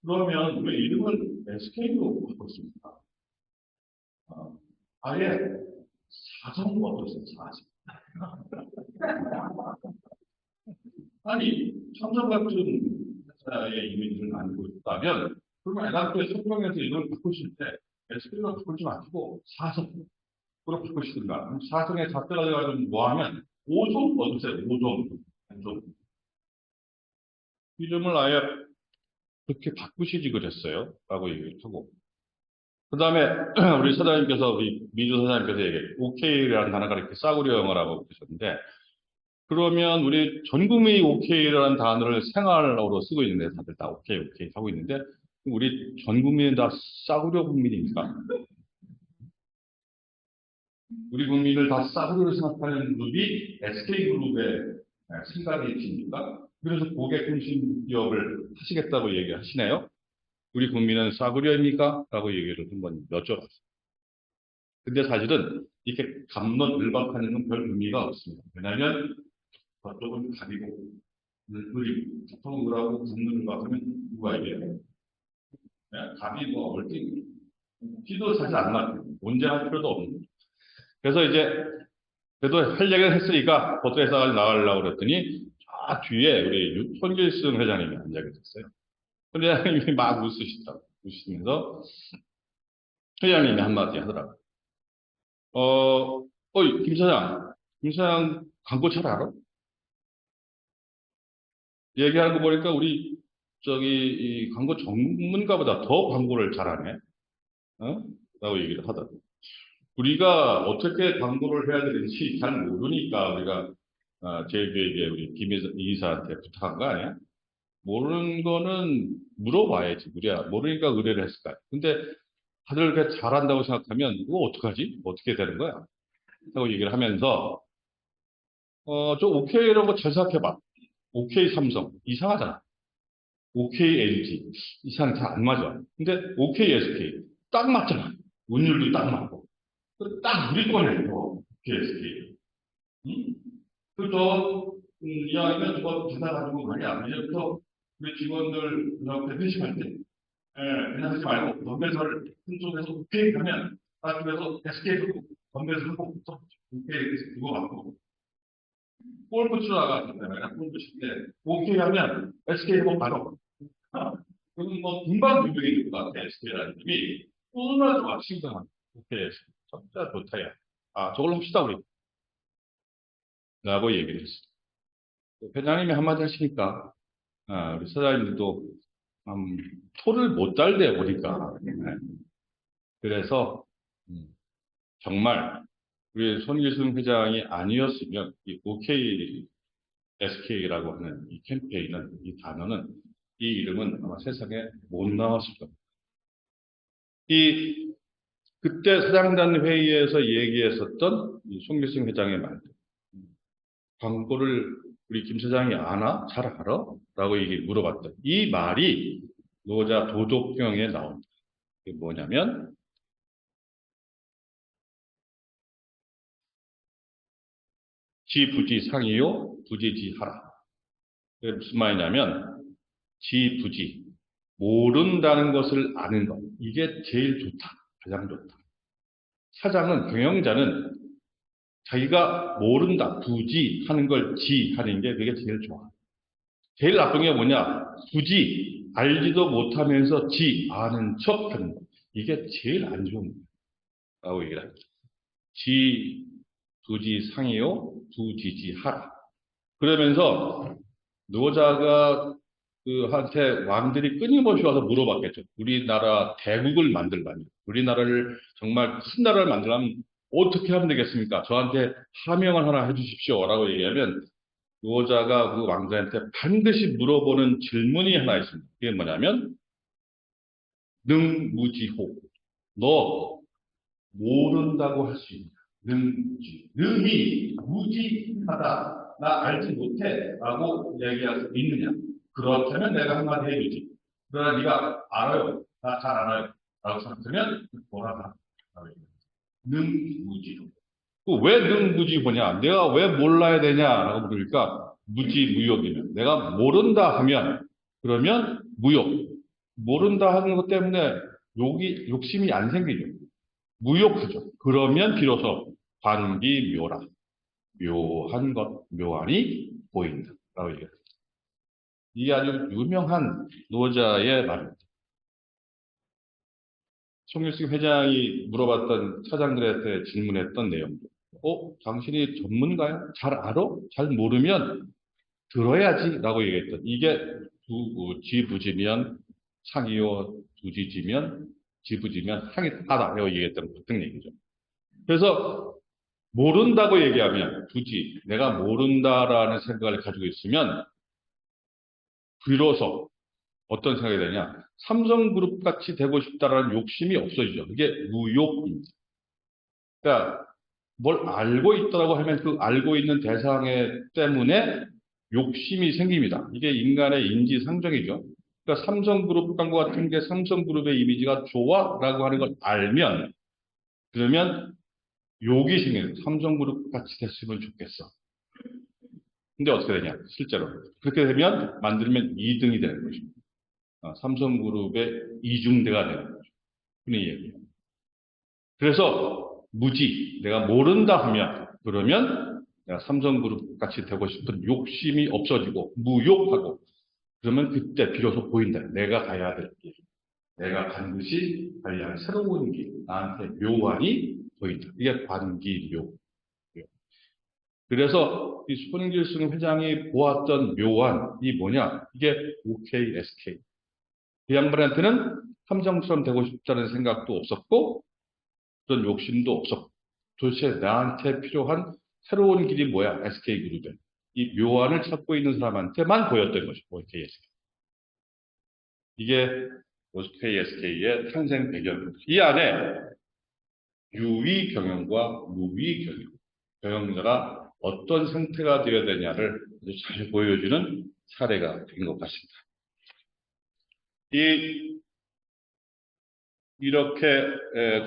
그러면 왜 이름을 SK로 바꿨습니까? 아예 사성으로 바꿨어요. 사성. 아니, 삼성 같은 회사의 이미지를 만들고 있다면, 그러면 애당초에 성명에서 이걸 바꾸실 때, SK로 바꾸지 마시고, 사성으로 바꾸시든가. 그럼 사성의 잣대가 돼가지고 뭐 하면, 5종 얻으세요. 5종. 종. 이름을 아예 그렇게 바꾸시지 그랬어요. 라고 얘기를 하고. 그 다음에, 우리 사장님께서, 우리 미주 사장님께서 얘기해. OK라는 단어가 이렇게 싸구려 영어라고 그러셨는데, 그러면 우리 전 국민이 OK라는 단어를 생활어로 쓰고 있는데, 다들 다 오케이, 오케이 하고 있는데, 우리 전 국민은 다 싸구려 국민입니까? 우리 국민을 다 싸구려로 생각하는 그룹이 SK그룹의 생각이 있습니까? 그래서 고객 중심 기업을 하시겠다고 얘기하시네요. 우리 국민은 싸구려입니까? 라고 얘기를 한번 여쭤봤어요. 근데 사실은 이렇게 갑론을박하는 건 별 의미가 없습니다. 왜냐하면 저쪽은 갑이고 을이 보통 을하고 갑론을박하면 누가 이겨요? 갑이 뭐 얼핏 티도 사실 안 나고 논쟁할 필요도 없는 거죠. 그래서 이제 그래도 할 얘기를 했으니까 보트에 싸가지고 나가려고 그랬더니 뒤에 우리 손길승 회장님이 앉아 계셨어요. 회장님이 막 웃으시면서 회장님이 한마디 하더라고요. 어이, 김 사장. 김 사장 광고 잘 알아? 얘기하는 거 보니까 우리, 이 광고 전문가보다 더 광고를 잘하네. 라고 얘기를 하더라고요. 우리가 어떻게 광고를 해야 되는지 잘 모르니까 우리가, 제주에게 우리 김 이사한테 부탁한 거 아니야? 모르는 거는 물어봐야지. 모르니까 의뢰를 했을 거야. 근데 다들 그렇게 잘한다고 생각하면, 이거 어떡하지? 어떻게 되는 거야? 하고 얘기를 하면서, 좀 오케이 이런 거 잘 생각해봐. 오케이 삼성. 이상하잖아. 오케이 LG. 이상 잘 안 맞아. 근데 오케이 SK. 딱 맞잖아. 운율도 딱 맞고. 딱 우리 거네, 또. 오케이 SK. 응? 그저, 이왕이면 저거 받아가지고 말이야. 이제부터 우리 직원들 이렇게 회식할 때, 그냥 하지 말고, 건배사를 한쪽에서 오케이 하면, 다쪽에서 SK에서 건배사 하고, 오케이, 그거 맞고. 골프 치러 나가잖아요. 골프 칠 때. 오케이 하면 SK로 바로. 그럼 뭐 금방 유명해질 것 같아. SK라는 팀이. 얼마나 좋아. 신경만. 오케이. 진짜 좋다, 야. 저걸로 합시다, 우리. 라고 얘기를 했어. 회장님이 한마디 하시니까, 우리 사장님들도, 토를 못 달대, 보니까. 네. 그래서, 정말, 우리 손기순 회장이 아니었으면, 이 OK SK라고 하는 이 캠페인은, 이 단어는, 이 이름은 아마 세상에 못 나왔을 겁니다. 그때 사장단 회의에서 얘기했었던 이 손기승 회장의 말들. 광고를 우리 김 사장이 아나? 잘 알아? 라고 물어봤던 이 말이 노자 도덕경에 나옵니다. 이게 뭐냐면, 지부지상이요, 부지지하라. 이게 무슨 말이냐면, 지부지, 모른다는 것을 아는 것. 이게 제일 좋다. 가장 좋다. 사장은, 경영자는 자기가 모른다, 부지 하는 걸 지 하는 게 그게 제일 좋아. 제일 나쁜 게 뭐냐? 굳이 알지도 못하면서 지 아는 척 하는 거. 이게 제일 안 좋은 거라고 얘기를 합니다. 지, 부지 상이요, 부지지 하라. 그러면서 노자가 한테 왕들이 끊임없이 와서 물어봤겠죠. 우리나라 대국을 만들려면, 우리나라를 정말 큰 나라를 만들려면 어떻게 하면 되겠습니까? 저한테 하명을 하나 해주십시오. 라고 얘기하면 노자가 그 왕자한테 반드시 물어보는 질문이 하나 있습니다. 그게 뭐냐면 능무지호. 너 모른다고 할 수 있냐? 능무지. 능이 무지하다. 나 알지 못해. 라고 얘기할 수 있느냐? 그렇다면 내가 한마디 해주지. 그러나 네가 알아요. 나 잘 알아요. 라고 생각하면 뭐라다. 능무지호. 왜 능무지호냐? 내가 왜 몰라야 되냐라고 물으니까 무지무욕이면 내가 모른다 하면 그러면 무욕. 모른다 하는 것 때문에 욕심이 안 생기죠. 무욕하죠. 그러면 비로소 관기묘라. 묘한 것, 묘안이 보인다라고 얘기해요. 이게 아주 유명한 노자의 말입니다. 송일승 회장이 물어봤던 사장들한테 질문했던 내용들. 당신이 전문가야? 잘 알아? 잘 모르면 들어야지 라고 얘기했던 이게 지부지면 상이요, 두지지면 지부지면 상이 하다 라고 얘기했던 같은 얘기죠. 그래서 모른다고 얘기하면 굳이 내가 모른다라는 생각을 가지고 있으면 비로소 어떤 생각이 되냐? 삼성그룹 같이 되고 싶다라는 욕심이 없어지죠. 이게 무욕입니다. 그러니까 뭘 알고 있더라고 하면 그 알고 있는 대상에 때문에 욕심이 생깁니다. 이게 인간의 인지상정이죠. 그러니까 삼성그룹 광고 같은 게 삼성그룹의 이미지가 좋아라고 하는 걸 알면 그러면 욕이 생겨요. 삼성그룹 같이 됐으면 좋겠어. 근데 어떻게 되냐? 실제로 그렇게 되면 만들면 2등이 되는 것입니다. 삼성그룹의 이중대가 되는 거죠. 흔히 얘기해요. 그래서 무지, 내가 모른다 하면 그러면 내가 삼성그룹 같이 되고 싶은 욕심이 없어지고 무욕하고 그러면 그때 비로소 보인다. 내가 가야 될 길. 내가 반드시 가야 할 새로운 길. 나한테 묘안이 보인다. 이게 관기묘. 그래서 이 손길승 회장이 보았던 묘안이 뭐냐? 이게 OKSK. 그 양반한테는 삼성처럼 되고 싶다는 생각도 없었고 그런 욕심도 없었고 도대체 나한테 필요한 새로운 길이 뭐야? SK그룹에. 이 묘안을 찾고 있는 사람한테만 보였던 것이고 OKSK. 이게 OKSK의 탄생 배경입니다. 이 안에 유위 경영과 무위 경영, 경영자가 어떤 상태가 되어야 되냐를 아주 잘 보여주는 사례가 된 것 같습니다. 이렇게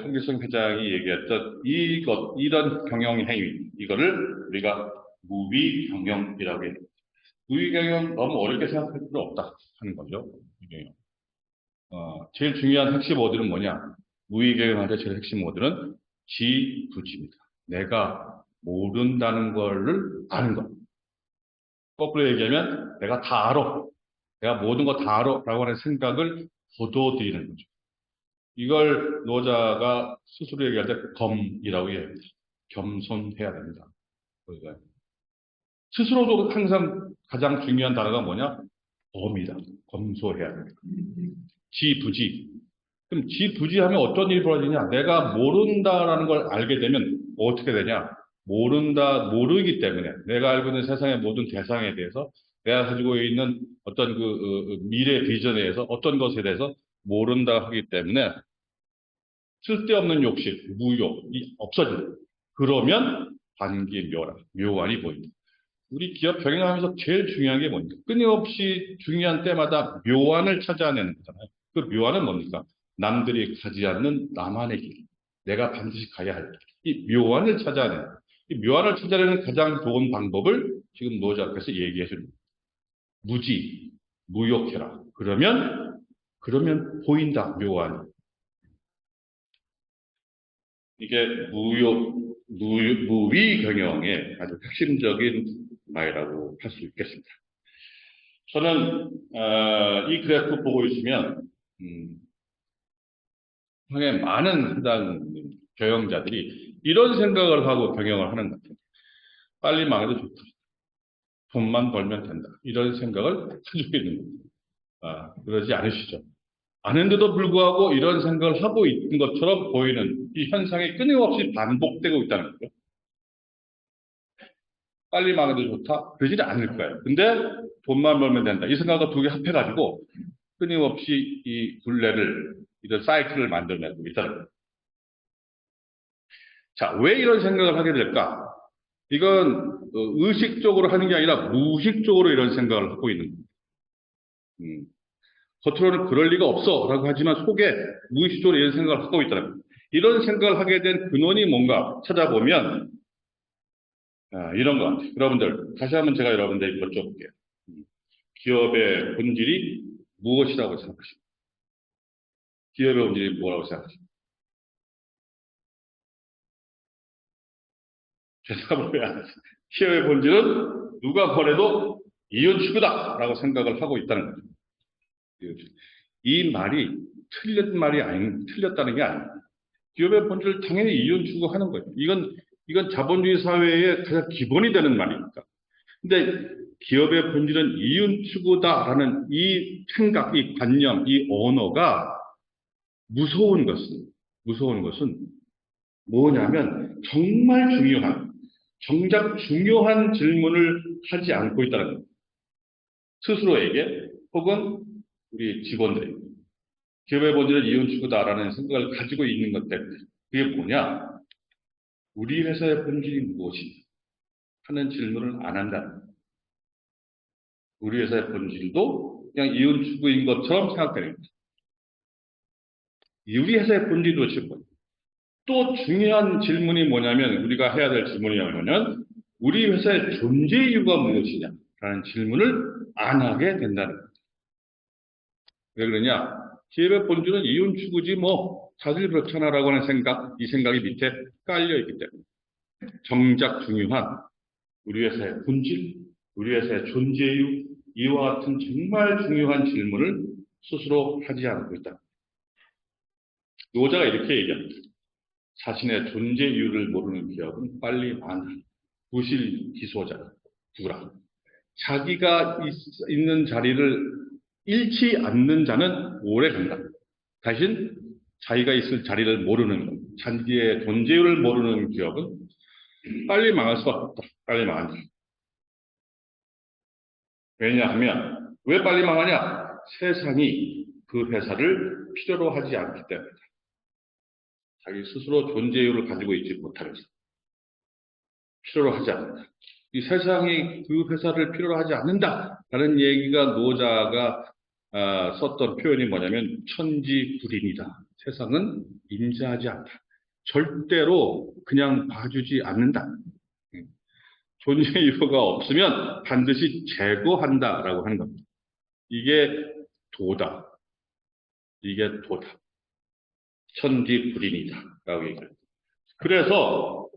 송길성 회장이 얘기했던 이런 경영 행위, 이거를 우리가 무위 경영이라고 해요. 무위 경영 너무 어렵게 생각할 필요 없다 하는 거죠. 제일 중요한 핵심 워드는 뭐냐? 무위 경영한테 제일 핵심 워드는 지부지입니다. 내가 모른다는 거를 아는 것. 거꾸로 얘기하면 내가 다 알아. 내가 모든 거 다 알아. 라고 하는 생각을 거둬들이는 거죠. 이걸 노자가 스스로 얘기할 때 검이라고 얘기합니다. 겸손해야 됩니다. 그러니까 스스로도 항상 가장 중요한 단어가 뭐냐? 검이다. 검소해야 됩니다. 지부지. 그럼 지부지하면 어떤 일이 벌어지냐? 내가 모른다라는 걸 알게 되면 어떻게 되냐? 모르기 때문에 내가 알고 있는 세상의 모든 대상에 대해서 내가 가지고 있는 어떤 미래 비전에 대해서 어떤 것에 대해서 모른다 하기 때문에 쓸데없는 욕심, 무욕이 없어진다. 그러면 관기묘라, 묘안이 보인다. 우리 기업 경영하면서 제일 중요한 게 뭡니까? 끊임없이 중요한 때마다 묘안을 찾아내는 거잖아요. 그 묘안은 뭡니까? 남들이 가지 않는 나만의 길. 내가 반드시 가야 할 길. 이 묘안을 찾아내는. 이 묘안을 찾아내는 가장 좋은 방법을 지금 노자께서 얘기해 줍니다. 무지, 무욕해라. 그러면 그러면 보인다, 묘안이. 이게 무위 경영의 아주 핵심적인 말이라고 할 수 있겠습니다. 저는 이 그래프 보고 있으면 세상에 많은 해당 경영자들이 이런 생각을 하고 경영을 하는 것 같아요. 빨리 망해도 좋다. 돈만 벌면 된다. 이런 생각을 가지고 있는 겁니다. 그러지 않으시죠? 아는데도 불구하고 이런 생각을 하고 있는 것처럼 보이는 이 현상이 끊임없이 반복되고 있다는 거죠. 빨리 망해도 좋다? 그러지는 않을 거예요. 근데 돈만 벌면 된다. 이 생각과 두 개 합해가지고 끊임없이 이 굴레를, 이런 사이클을 만들어내고 있다는 거예요. 자, 왜 이런 생각을 하게 될까? 이건 의식적으로 하는 게 아니라 무의식적으로 이런 생각을 하고 있는 거예요. 겉으로는 그럴 리가 없어 라고 하지만 속에 무의식적으로 이런 생각을 하고 있다는 거예요. 이런 생각을 하게 된 근원이 뭔가 찾아보면 이런 것 같아요. 여러분들, 다시 한번 제가 여러분들에게 여쭤볼게요. 기업의 본질이 무엇이라고 생각하십니까? 기업의 본질이 뭐라고 생각하십니까? 대답을 왜 안 하세요? 기업의 본질은 누가 뭐래도 이윤추구다 라고 생각을 하고 있다는 거죠. 이 말이 틀렸다는 게 아닙니다. 기업의 본질을 당연히 이윤추구하는 거예요. 이건 자본주의 사회의 가장 기본이 되는 말이니까. 근데 기업의 본질은 이윤추구다라는 이 생각, 이 관념, 이 언어가 무서운 것은 뭐냐면 정작 중요한 질문을 하지 않고 있다는 거예요. 스스로에게 혹은 우리 직원들에게 기업의 본질은 이윤추구다라는 생각을 가지고 있는 것 때문에 그게 뭐냐? 우리 회사의 본질이 무엇인가 하는 질문을 안 한다는 거예요. 우리 회사의 본질도 그냥 이윤추구인 것처럼 생각되는 거예요. 우리 회사의 본질이 도대체 뭐예요? 또 중요한 질문이 뭐냐면 우리가 해야 될 질문이 뭐냐면 우리 회사의 존재 이유가 무엇이냐라는 질문을 안 하게 된다는 거예요. 왜 그러냐? 기업의 본질은 이윤 추구지 뭐 다들 그렇잖아라고 하는 생각, 이 생각이 밑에 깔려 있기 때문에 정작 중요한 우리 회사의 본질, 우리 회사의 존재 이유, 이와 같은 정말 중요한 질문을 스스로 하지 않고 있다. 노자가 이렇게 얘기합니다. 자신의 존재 이유를 모르는 기업은 빨리 망한다. 부실 기소자, 구라. 자기가 있는 자리를 잃지 않는 자는 오래 간다. 대신 자기가 있을 자리를 모르는 것, 자기의 존재를 모르는 기업은 빨리 망할 수밖에 없다. 빨리 망한다. 왜냐하면 왜 빨리 망하냐? 세상이 그 회사를 필요로 하지 않기 때문이다. 자기 스스로 존재 이유를 가지고 있지 못하면서 필요로 하지 않는다. 이 세상이 그 회사를 필요로 하지 않는다라는 얘기가 노자가 썼던 표현이 뭐냐면 천지불인이다. 세상은 인자하지 않다. 절대로 그냥 봐주지 않는다. 존재 이유가 없으면 반드시 제거한다라고 하는 겁니다. 이게 도다. 이게 도다. 천지불인이다라고 얘기합니다. 그래서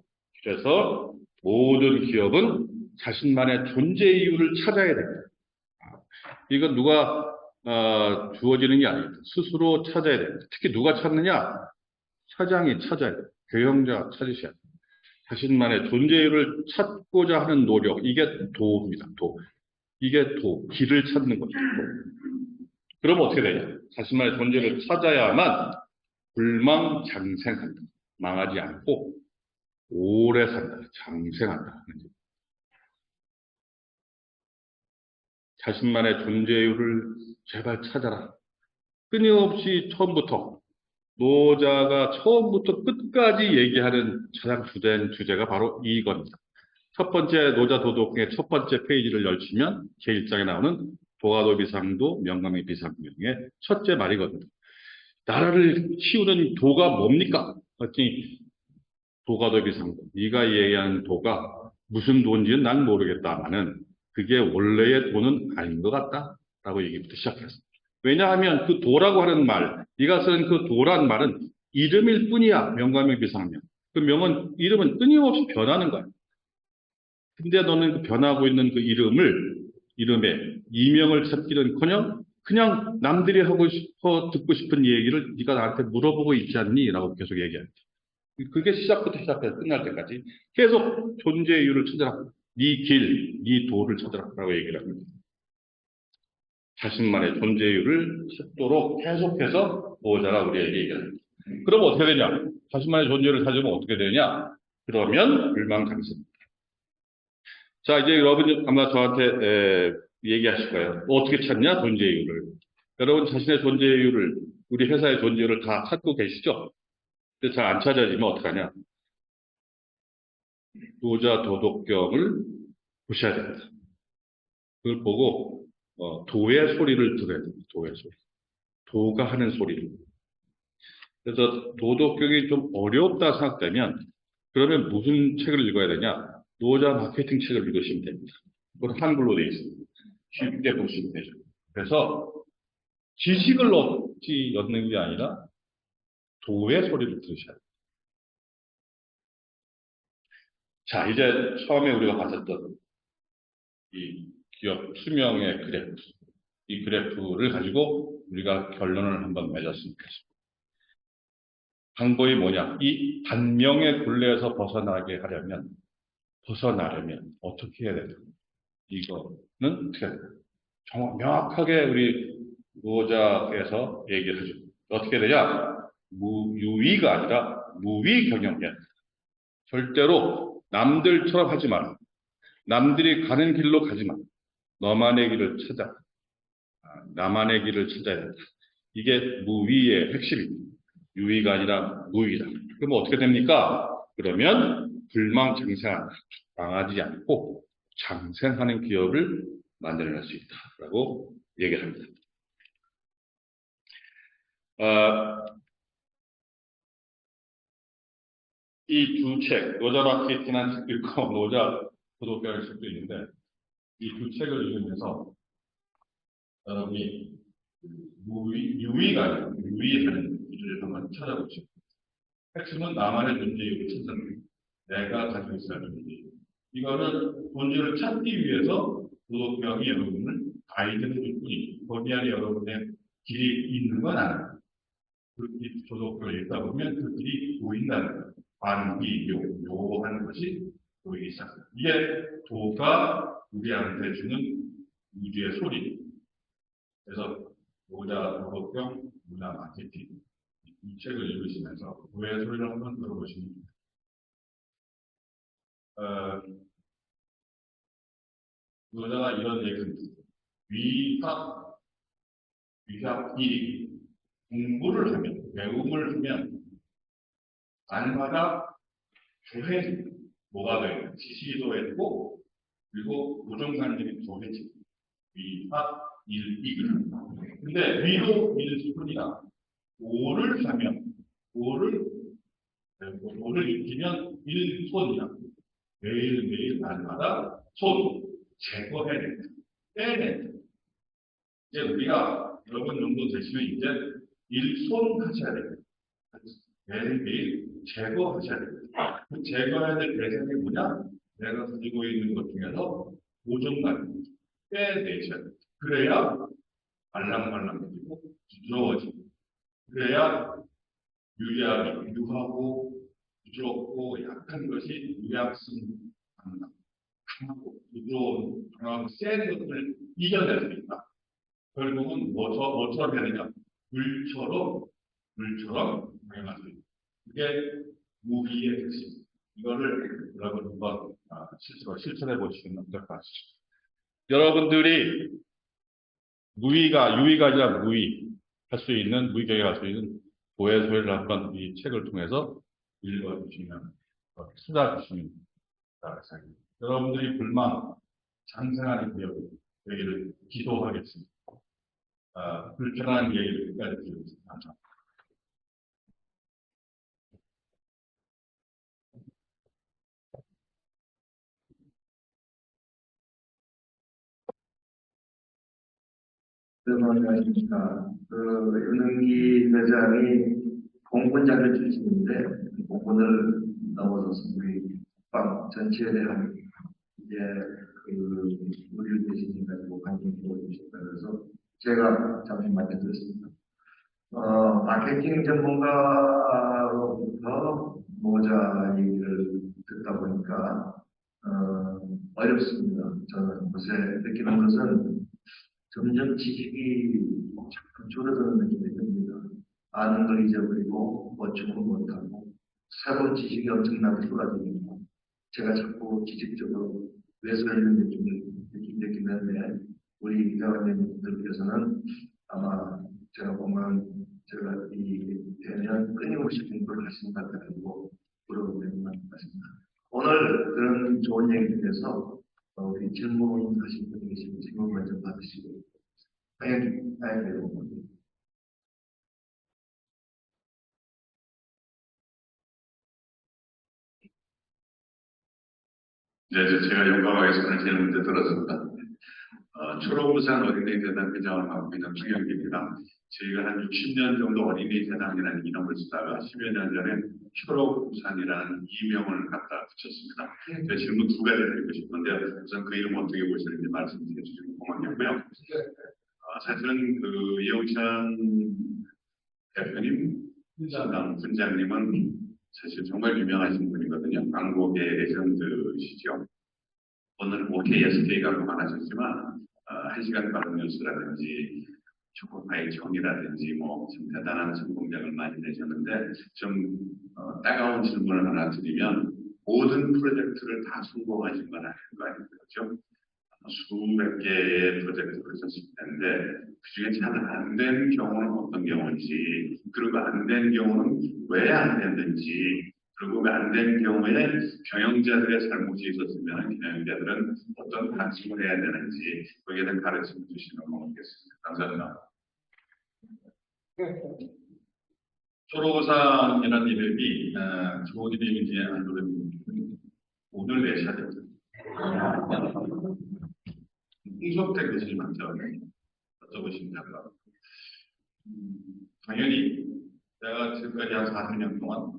모든 기업은 자신만의 존재 이유를 찾아야 됩니다. 이건 누가 주어지는 게 아닙니다. 스스로 찾아야 됩니다. 특히 누가 찾느냐? 사장이 찾아야 돼요. 경영자가 찾으셔야 돼요. 자신만의 존재 이유를 찾고자 하는 노력, 이게 도입니다. 이게 길을 찾는 거죠. 그러면 어떻게 되냐? 자신만의 존재를 찾아야만 불망장생한다. 망하지 않고 오래 산다. 장생한다. 자신만의 존재 이유를 제발 찾아라. 끊임없이 처음부터 노자가 처음부터 끝까지 얘기하는 가장 주된 주제가 바로 이겁니다. 첫 번째 노자 도덕의 첫 번째 페이지를 열시면 제1장에 나오는 도가도 비상도 명강의 비상명의 첫째 말이거든요. 나라를 키우는 도가 뭡니까? 그랬더니 도가도 비상도. 네가 얘기하는 도가 무슨 도인지는 난 모르겠다마는 그게 원래의 도는 아닌 것 같다. 라고 얘기부터 시작했습니다. 왜냐하면 그 도라고 하는 말, 네가 쓰는 그 도란 말은 이름일 뿐이야. 명과명 비상명. 그 명은 이름은 끊임없이 변하는 거야. 근데 너는 그 변하고 있는 그 이름에 이명을 찾기는커녕 그냥 남들이 하고 싶어 듣고 싶은 얘기를 네가 나한테 물어보고 있지 않니? 라고 계속 얘기해. 그게 시작부터 시작해서 끝날 때까지 계속 존재의 이유를 찾아라. 네 길, 네 도를 찾아라. 라고 얘기를 합니다. 자신만의 존재 이유를 찾도록 계속해서 보호자가 우리에게 얘기합니다. 그럼 어떻게 되냐? 자신만의 존재를 찾으면 어떻게 되냐? 그러면 불망장생. 자, 이제 여러분 아마 저한테 얘기하실 거예요. 어떻게 찾냐? 존재 이유를. 여러분 자신의 존재 이유를, 우리 회사의 존재 이유를 다 찾고 계시죠? 근데 잘 안 찾아지면 어떡하냐? 도자 도덕경을 보셔야 됩니다. 그걸 보고 도의 소리를 들어야 됩니다. 도의 소리. 도가 하는 소리를. 그래서 도덕경이 좀 어렵다 생각되면 그러면 무슨 책을 읽어야 되냐? 노자 마케팅 책을 읽으시면 됩니다. 그건 한글로 되어 있습니다. 쉽게 보시면 되죠. 그래서 지식을 얻는 게 아니라 도의 소리를 들으셔야 돼요. 자, 이제 처음에 우리가 봤었던 이 기업 수명의 그래프, 이 그래프를 가지고 우리가 결론을 한번 맺었으면 좋겠습니다. 방법이 뭐냐? 이 단명의 굴레에서 벗어나려면 어떻게 해야 되냐? 이거는 어떻게 해야 되냐? 정말 명확하게 우리 노자께서 얘기를 하죠. 어떻게 되냐? 유위가 아니라 무위 경영이야. 절대로 남들처럼 하지 마라. 남들이 가는 길로 가지 마. 너만의 길을 찾아. 나만의 길을 찾아야 된다. 이게 무위의 핵심입니다. 유위가 아니라 무위다. 그럼 어떻게 됩니까? 그러면 불망장생한다. 망하지 않고 장생하는 기업을 만들어낼 수 있다라고 얘기를 합니다. 이 두 책, 노자 마케팅한 책도 있고 노자 도덕경의 책도 있는데 이 두 책을 읽으면서 여러분이 유위가 아니라 유위하는 일을 한번 찾아보시고 핵심은 나만의 존재를 찾는 내가 가지고 있어야 하는 존재. 이거는 존재를 찾기 위해서 도덕경이 여러분을 가이드해 줄 뿐이고 거기 안에 여러분의 길이 있는 건 아니에요. 그 도덕경을 읽다 보면 그 길이 보인다는 거예요. 반기, 요 하는 것이 보이기 시작합니다. 이게 도가 우리한테 주는 우주의 소리. 그래서 노자 도덕경, 문화 마케팅 이 책을 읽으시면서 도의 소리를 한번 들어보시면 됩니다. 노자가 이런 얘기를 했습니다. 위학이 공부를 하면, 배움을 하면 날마다 조회집니다. 뭐가 돼요? 지식이 더해지고 그리고 고정관념이 더해집니다. 위학, 일익을. 근데 위로 일뿐이다. 오를 하면 오를 익히면 일손이다. 매일매일 날마다 손 제거해야 됩니다. 빼야 됩니다. 이제 우리가 여러분 정도 되시면 이제 일손 하셔야 됩니다. 매일매일 제거하셔야 됩니다. 그 제거해야 될 대상이 뭐냐? 내가 가지고 있는 것 중에서 고정관념 빼내셔야 됩니다. 그래야 말랑말랑해지고 부드러워지고 그래야 유하고 부드럽고 약한 것이 유약성 강하고 부드러운 강하고 센 것을 이겨낼 수 있다. 결국은 뭐처럼 해야 되냐? 물처럼 행할 수 있다. 그게 무기의 핵심. 이거를 여러분 한번 실천해 보시면 어떨 것 같습니다. 여러분들이 유의가 아니라 할 수 있는, 무의경에 할 수 있는 도의 소리를 한번 이 책을 통해서 읽어주시면, 찾아주시면 좋겠습니다. 여러분들이 불만, 장생하는 기업 되기를 기도하겠습니다. 불편한 얘기를 끝까지 드리겠습니다. 감사합니다. 안녕하십니까. 윤은기 회장이 공군장교 출신인데, 공군을 넘어서서 우리 국방 전체에 대한 이제 우리를 대신해 가지고 관심 보여주신다 그래서 제가 잠시 말씀드렸습니다. 마케팅 전문가로부터 모자 얘기를 듣다 보니까 어렵습니다. 저는 요새 느끼는 것은 점점 지식이 자꾸 줄어드는 느낌이 듭니다. 아는 걸 잊어버리고 멋지고 못하고 새로운 지식이 엄청나게 쏟아지니까 제가 자꾸 지식적으로 외설는 느낌을 느끼는데 우리 회원님들께서는 아마 제가 보면 제가 이 대면 끊임없이 공부를 하신다고 해가지고 물어보는 것 같습니다. 오늘 그런 좋은 얘기 중에서 우리 질문하신 분이 계시면 질문 먼저 받으시고 다행이에요. 네, 제가 용감하게 손을 제일 먼저 들었습니다. 초록부산 어린이 대단 회장을 하고 있는 김영기입니다. 저희가 한 60년 정도 어린이 대단이라는 이름을 쓰다가 10여 년 전에 초록부산이라는 이명을 갖다 붙였습니다. 제 질문 두 가지 드리고 싶은데요. 우선 그 이름 어떻게 보시는지 말씀해 주시면 고맙겠고요. 사실은 이영찬 대표님, 신당 분장님은 사실 정말 유명하신 분이거든요. 광고계 레전드시죠. 오늘 OKSK가 그만하셨지만 1시간 빠른 뉴스라든지 초코파이 청이라든지 좀 대단한 성공작을 많이 내셨는데 좀 따가운 질문을 하나 드리면 모든 프로젝트를 다 성공하신 건 아닌 거 아니겠죠? 수백 개의 프로젝트를 하셨을 텐데 그중에 잘 안 된 경우는 어떤 경우인지 그리고 안 된 경우는 왜 안 됐는지 그리고 안 된 경우에 경영자들의 잘못이 있었으면 경영자들은 어떤 반성을 해야 되는지 거기에 대한 가르침을 주시면 고맙겠습니다. 감사합니다. 초록우산이라는 이름이 좋은 이름인지 안 좋은 이름인지 오늘 내셔야 됩니다. 홍석태 교수님 먼저 여쭤보시면 될 것 같아요. 당연히 제가 지금까지 한 40년 동안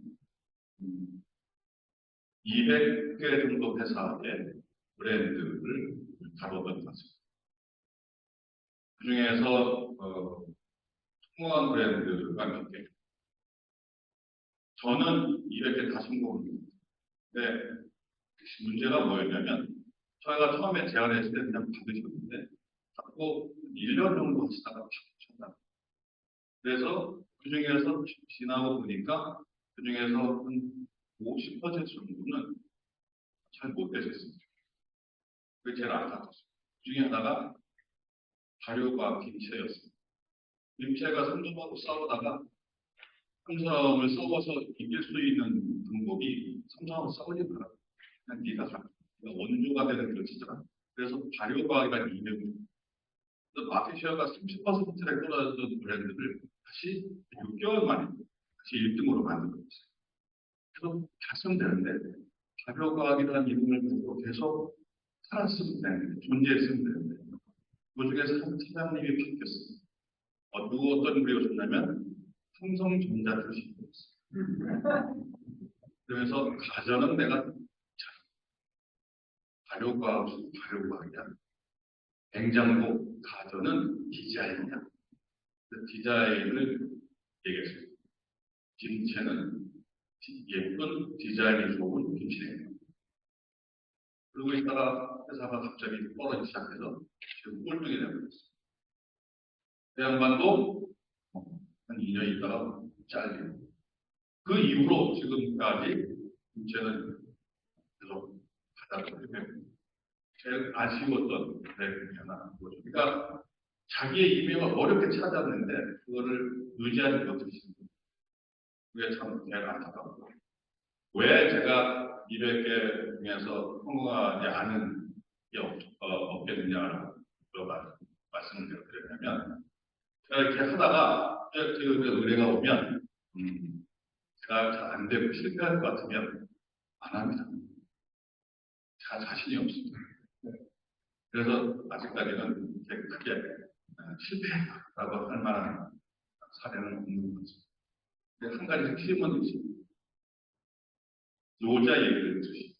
200개 정도 회사의 브랜드를 다뤘던 것 같습니다. 그 중에서 성공한 브랜드가 몇 개. 저는 200개 다 성공합니다. 근데 문제가 뭐였냐면 저희가 처음에 제안했을 때 그냥 받으셨는데 자꾸 1년 정도 하시다가 바꾸셨다. 그래서 그 중에서 지나고 보니까 그 중에서 한 50% 정도는 잘 못 되셨습니다. 그게 제일 안타깝습니다. 그 중에 하나가 발효과 김치였습니다. 김치가 삼성하고 싸우다가 삼성을 싸워서 이길 수 있는 방법이 삼성하고 싸우지 마라. 그냥 네가 가. 원조가 되는 것이잖아. 그래서 발효과학이라는 이념이 마티시아가 30%를 떨어졌던 브랜드를 다시 6개월 만에 다시 1등으로 만든 거였어요. 그래서 달성되는데 발효과학이라는 이름을 가지고 계속 살았으면 되는데 존재했으면 되는데 그 중에서 사장님이 바뀌었어요. 어떤 분이 오셨냐면 삼성전자 출신이었어요. 그래서 가전은 내가 발효과학이야. 냉장고, 가전은 디자인이야. 그 디자인을 얘기했어요. 김치는 예쁜 디자인이 좋은 김치네요. 그러고 있다가 회사가 갑자기 떨어지기 시작해서 지금 꼴등이 되어버렸어요. 그 양반도 한 2년 있다가 잘리고 그 이후로 지금까지 김치는 계속 바닥을 헤매고 제일 아쉬웠던 내 하나 뭐죠. 그러니까 자기의 이명을 어렵게 찾았는데 그거를 유지하지 못하시는 거예요. 그게 참 제일 안타깝고 왜 제가 200개 중에서 성공하지 않은 게 없겠느냐라고 말씀을 드렸냐면 제가 이렇게 하다가 프로젝트 의뢰가 오면 제가 잘 안 되고 실패할 것 같으면 안 합니다. 자신이 없습니다. 그래서 아직까지는 크게 실패라고 할 만한 사례는 없는 거죠. 근데 한 가지 핵심은 있습니다. 노자 얘기를 해주시.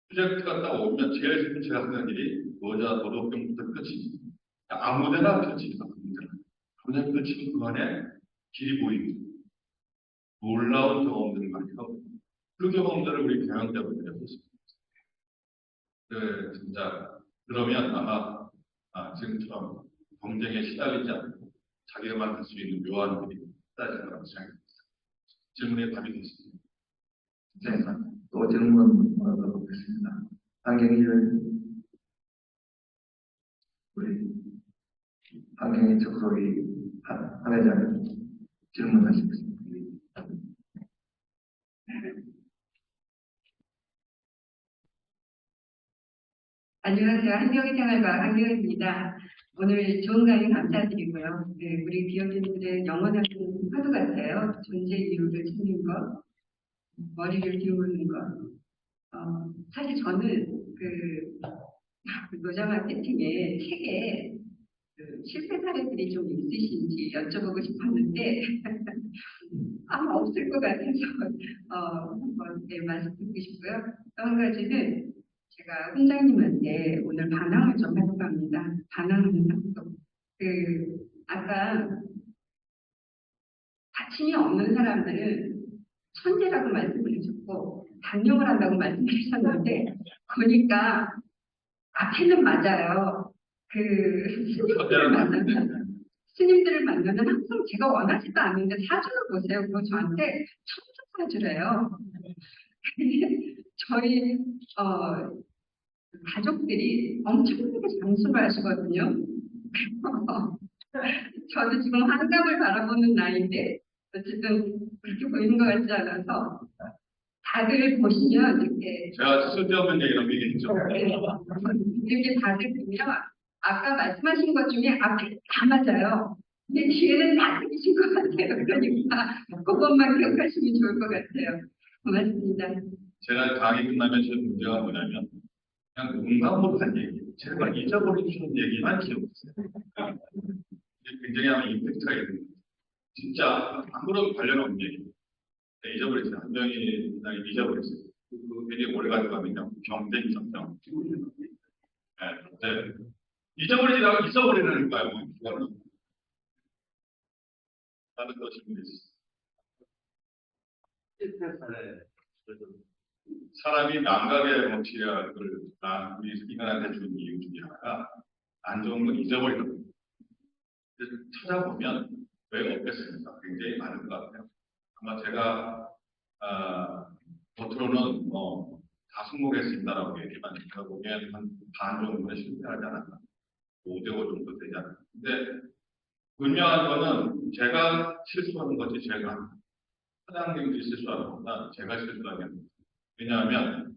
프로젝트가 딱 오면 제일 지금 제가 하는 일이 노자 도덕경부터 끝이 아무데나 끝이다. 그냥 끝이면 그 안에 길이 보입니다. 놀라운 경험들을 많이 하고 그 경험들을 우리 경영자분들이 하셨습니다. 진짜 그러면 아마 지금처럼 경쟁에 시달리지 않고 자기가만 할 수 있는 묘한 길이 따질 거라고 생각합니다. 질문에 답이 됐습니다. 네, 또 질문 받아보겠습니다. 한경일 우리 한경일 특소위 한 회장 질문하시겠습니다. 안녕하세요. 한경희생활과 한경희입니다. 오늘 좋은 강의 감사드리고요. 네, 우리 기업인들의 영원한 화두 같아요. 존재 이유를 찾는 것, 머리를 비우는 것. 사실 저는 노자 마케팅의 책에 실패 사례들이 좀 있으신지 여쭤보고 싶었는데 아마 없을 것 같아서 한번 말씀 드리고 싶고요. 또 한 가지는 제가 훈장님한테 오늘 반항을 좀 해볼까 합니다. 반항하는 학습. 아까 다침이 없는 사람들은 천재라고 말씀을 해줬고 당뇨를 한다고 말씀을 하셨는데 보니까 앞에는 맞아요. 스님들을 만나면 항상 제가 원하지도 않는데 사주를 보세요. 그거 저한테 천주 사주래요. 저희 가족들이 엄청나게 장수를 하시거든요. 저도 지금 환갑을 바라보는 나이인데 어쨌든 그렇게 보이는 것 같지 않아서 다들 보시면 이렇게 제가 쓸데없는 얘기라고 얘기했죠. 이렇게 다들 보면 아까 말씀하신 것 중에 앞에 다 맞아요. 근데 뒤에는 다 틀리신 것 같아요. 그러니까 그것만 기억하시면 좋을 것 같아요. 고맙습니다. 제가 강의 끝나면 제 문제가 뭐냐면 그냥 농담으로 한 얘기, 제발 잊어버리시는 얘기만 기억하세요. 굉장히 아마 임팩트가 있는 거예요. 진짜 아무런 관련 없는 얘기. 네, 잊어버렸어요. 한 명이 잊어버렸어요. 괜히 오래 가져가면 병된 병. 네. 잊어버리지라고 잊어버리는 거예요. 그거는. 다른 거 질문 있어요. 사람이 망각의 법칙을 우리 인간한테 준 이유 중에 하나가 안 좋은 건 잊어버리는 거예요. 찾아보면 왜 없겠습니까? 굉장히 많은 것 같아요. 아마 제가 겉으로는 다 성공했습니다라고 얘기만 제가 보기엔 한 반 정도는 실패하지 않았나. 5대5 정도 되지 않았나. 근데 분명한 거는 제가 실수하는 거지 제가 사장님들이 실수하는 것보다 제가 실수하는 겁니다. 왜냐하면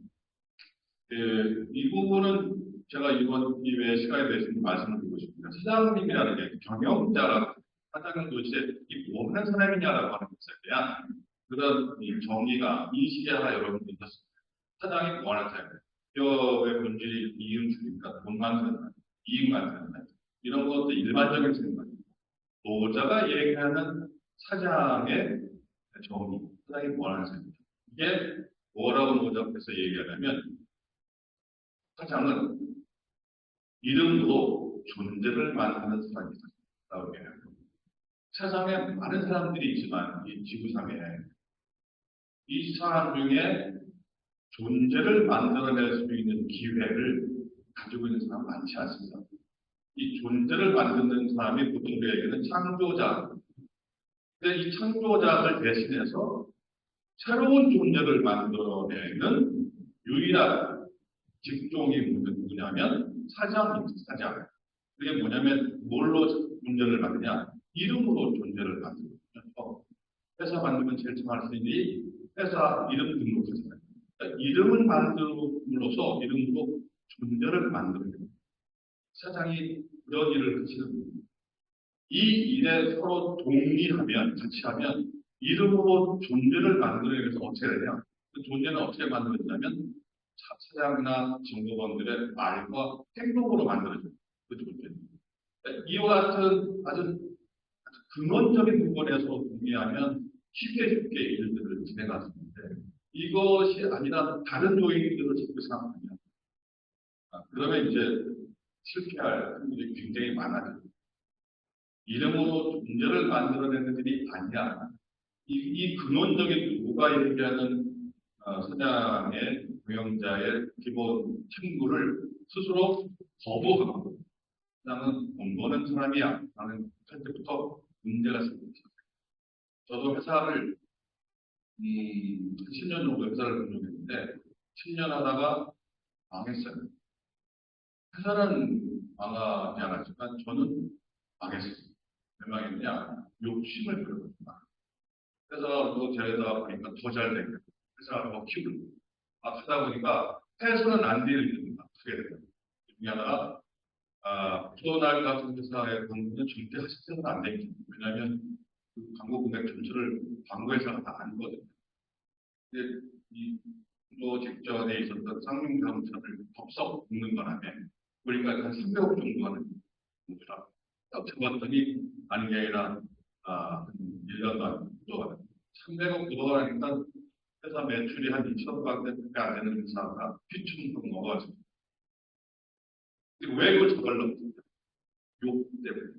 이 부분은 제가 이번 기회에 시간이 되시면 말씀을 드리고 싶습니다. 사장님이라는 게 경영자라 사장은 도대체 이 뭐 하는 사람이냐라고 하는 것에 대한 그런 정의가 이 시기에 하나 여러분들 있었습니다. 사장이 뭐 하는 사람이에요? 기업의 본질이 이윤 주니까 돈 만드는 사람, 이익 만드는 사람 이런 것도 일반적인 생각입니다. 노자가 얘기하는 사장의 정의, 사장이 뭐 하는 사람이에요? 이게 뭐라고 노자께서 얘기하냐면 사장은 이름으로 존재를 만드는 사람이다. 라고 얘기합니다. 세상에 많은 사람들이 있지만 이 지구상에 이 사람 중에 존재를 만들어낼 수 있는 기회를 가지고 있는 사람 많지 않습니다. 이 존재를 만드는 사람이 보통 우리에게는 창조자. 근데 이 창조자를 대신해서 새로운 존재를 만들어내는 유일한 직종이 누구냐면 사장입니다. 사장. 그게 뭐냐면 뭘로 존재를 만드냐? 이름으로 존재를 만드는 거죠. 회사 만들면 제일 처음 할 수 있는 일이 회사 이름 등록하잖아요. 그러니까 이름을 만들므로써 이름으로 존재를 만드는 거예요. 사장이 그런 일을 하시는 겁니다. 이 일에 서로 동의하면, 같이 하면 이름으로 존재를 만들기 위해서 어떻게 되냐? 그 존재는 어떻게 만들어지냐면 사장이나 정보원들의 말과 행동으로 만들어져요. 그 존재는. 이와 같은 아주 근원적인 부분에서 동의하면 쉽게 일들을 진행할 수 있는데 이것이 아니라 다른 요인들을 자꾸 생각하면 그러면 이제 실패할 확률이 굉장히 많아져요. 이름으로 존재를 만들어내는 일이 아니야. 이 근원적인 누가 얘기하는 사장의 경영자의 기본 책무를 스스로 거부하고 나는 돈 버는 사람이야 라는 할 때부터 문제가 생깁니다. 저도 회사를 10년 정도 회사를 운영했는데 10년 하다가 망했어요. 회사는 망하지 않았지만 저는 망했어요. 왜 망했냐? 욕심을 부렸구나. 회사가 또 데려다 보니까 더 잘 되고 회사가 더 키우고 하다 보니까 해서는 안 될 일이 하게 돼요. 그 중에 하나가 포도날 같은 회사의 광고는 절대 하시면 안 되겠죠. 왜냐하면 그 광고 금액 전체를 광고회사가 다 아니거든요. 근데 이 포도 직전에 있었던 상용자동차를 덥석 긁는 바람에 우리가 한 300억 정도 하는 공부라 딱 잡았더니 아닌 게 아니라 한 1년간 부도가 300억 부도가 나니까 회사 매출이 한 2천억밖에 안 되는 회사가 휘청휘청 넘어가죠. 왜 그걸 저걸로 욕 때문에.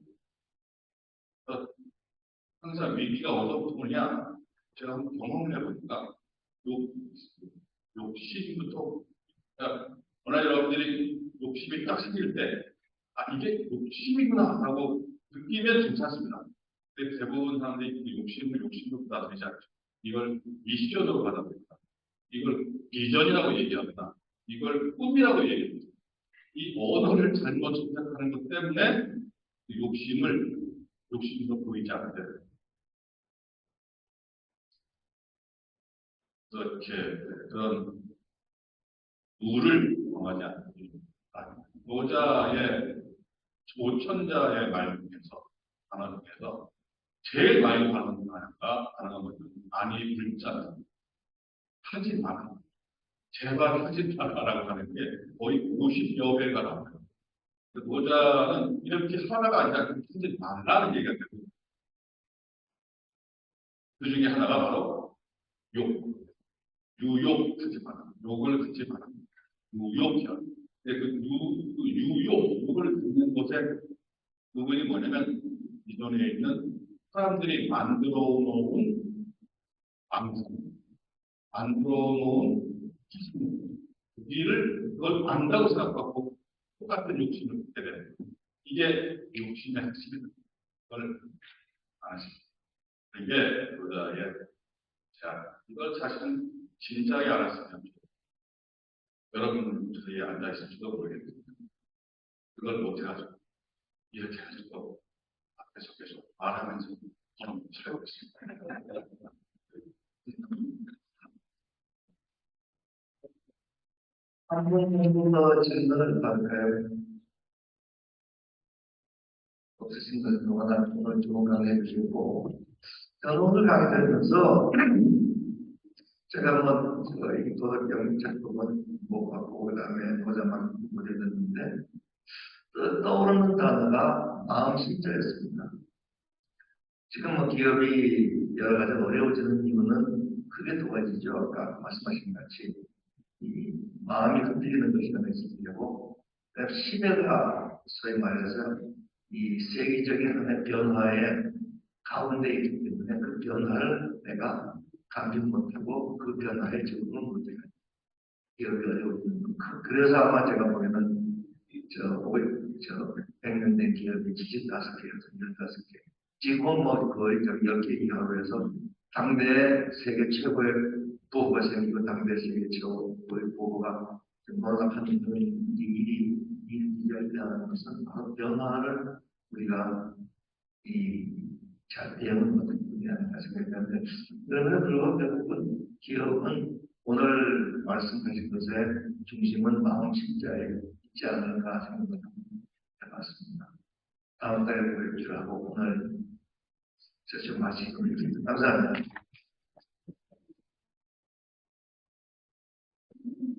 항상 위기가 어디서부터 오냐? 제가 한번 경험을 해보니까 욕심부터, 그러니까 워낙 여러분들이 욕심이 딱 생길 때, 이게 욕심이구나 하고 느끼면 괜찮습니다. 근데 대부분 사람들이 욕심으로 받아들이지 않죠. 이걸 미션으로 받아들입니다. 이걸 비전이라고 얘기합니다. 이걸 꿈이라고 얘기합니다. 이 언어를 잘못 선택하는 것 때문에 욕심으로 보이지 않게 돼요. 이렇게 그런 우를 범하지 않는 노자의 조천자의 말 중에서 단어 중에서 제일 많이 가능한 것은 아니 불자 하지 마라 제발 하지 마라라고 하는 게 거의 50여 배가 나와요. 노자는 이렇게 하나가 아니라 하지 말라는 얘기가 되고 그 중에 하나가 바로 유욕하지 마라 욕을 하지 마라 유욕이야. 그 욕을 듣는 곳에 부분이 뭐냐면 기존에 있는 사람들이 만들어 놓은 방송, 만들어 놓은 기술, 그걸 안다고 생각하고 똑같은 욕심을 갖게 되는 이게 욕심의 핵심입니다. 그걸 아시죠? 이게 부자의 이걸 자신은 진작에 알았으면 여러분 저희 앉아 있을지도 모르겠는데 그걸 못해가지고 이렇게 가지고 앞에서 계속 말하면서 저는 살고 있습니다. 한 분 정도 더 질문을 받을까요? 없으신 분 동안 오늘 좋은 강의 해주시고 저는 오늘 강의 들으면서 제가 이 도덕경 작품은 못 받고 그 다음에 도자만 못했는데 떠오르는 단어가 마음심자였습니다. 지금 기업이 여러 가지 어려워지는 이유는 크게 두 가지죠. 아까 말씀하신 같이 이 마음이 흔들리는 것이 하나 있었고 시대가 소위 말해서 이 세계적인 하나의 변화의 가운데 있기 때문에 그 변화를 내가 감지 못하고 그 변화에 적응을 못해요. 기업이 어려워지는 그래서 아마 제가 보면은 100년 된 기업이 75개에서 15개 지금 거의 10개 이하로 해서 당대 세계 최고의 부호가 생기고 당대 세계 최고의 부호가 놀랍한 일이 일어나는 것은 바로 변화를 우리가 잘 대응을 못한 분이 아닌가 생각하는데 그러면 불구하고 결국은 기업은 오늘 말씀하신 것의 중심은 마음심자에 있지 않을까 생각을 해봤습니다. 다음 달에 뵙기로 하고 오늘 세션 마치겠습니다. 감사합니다.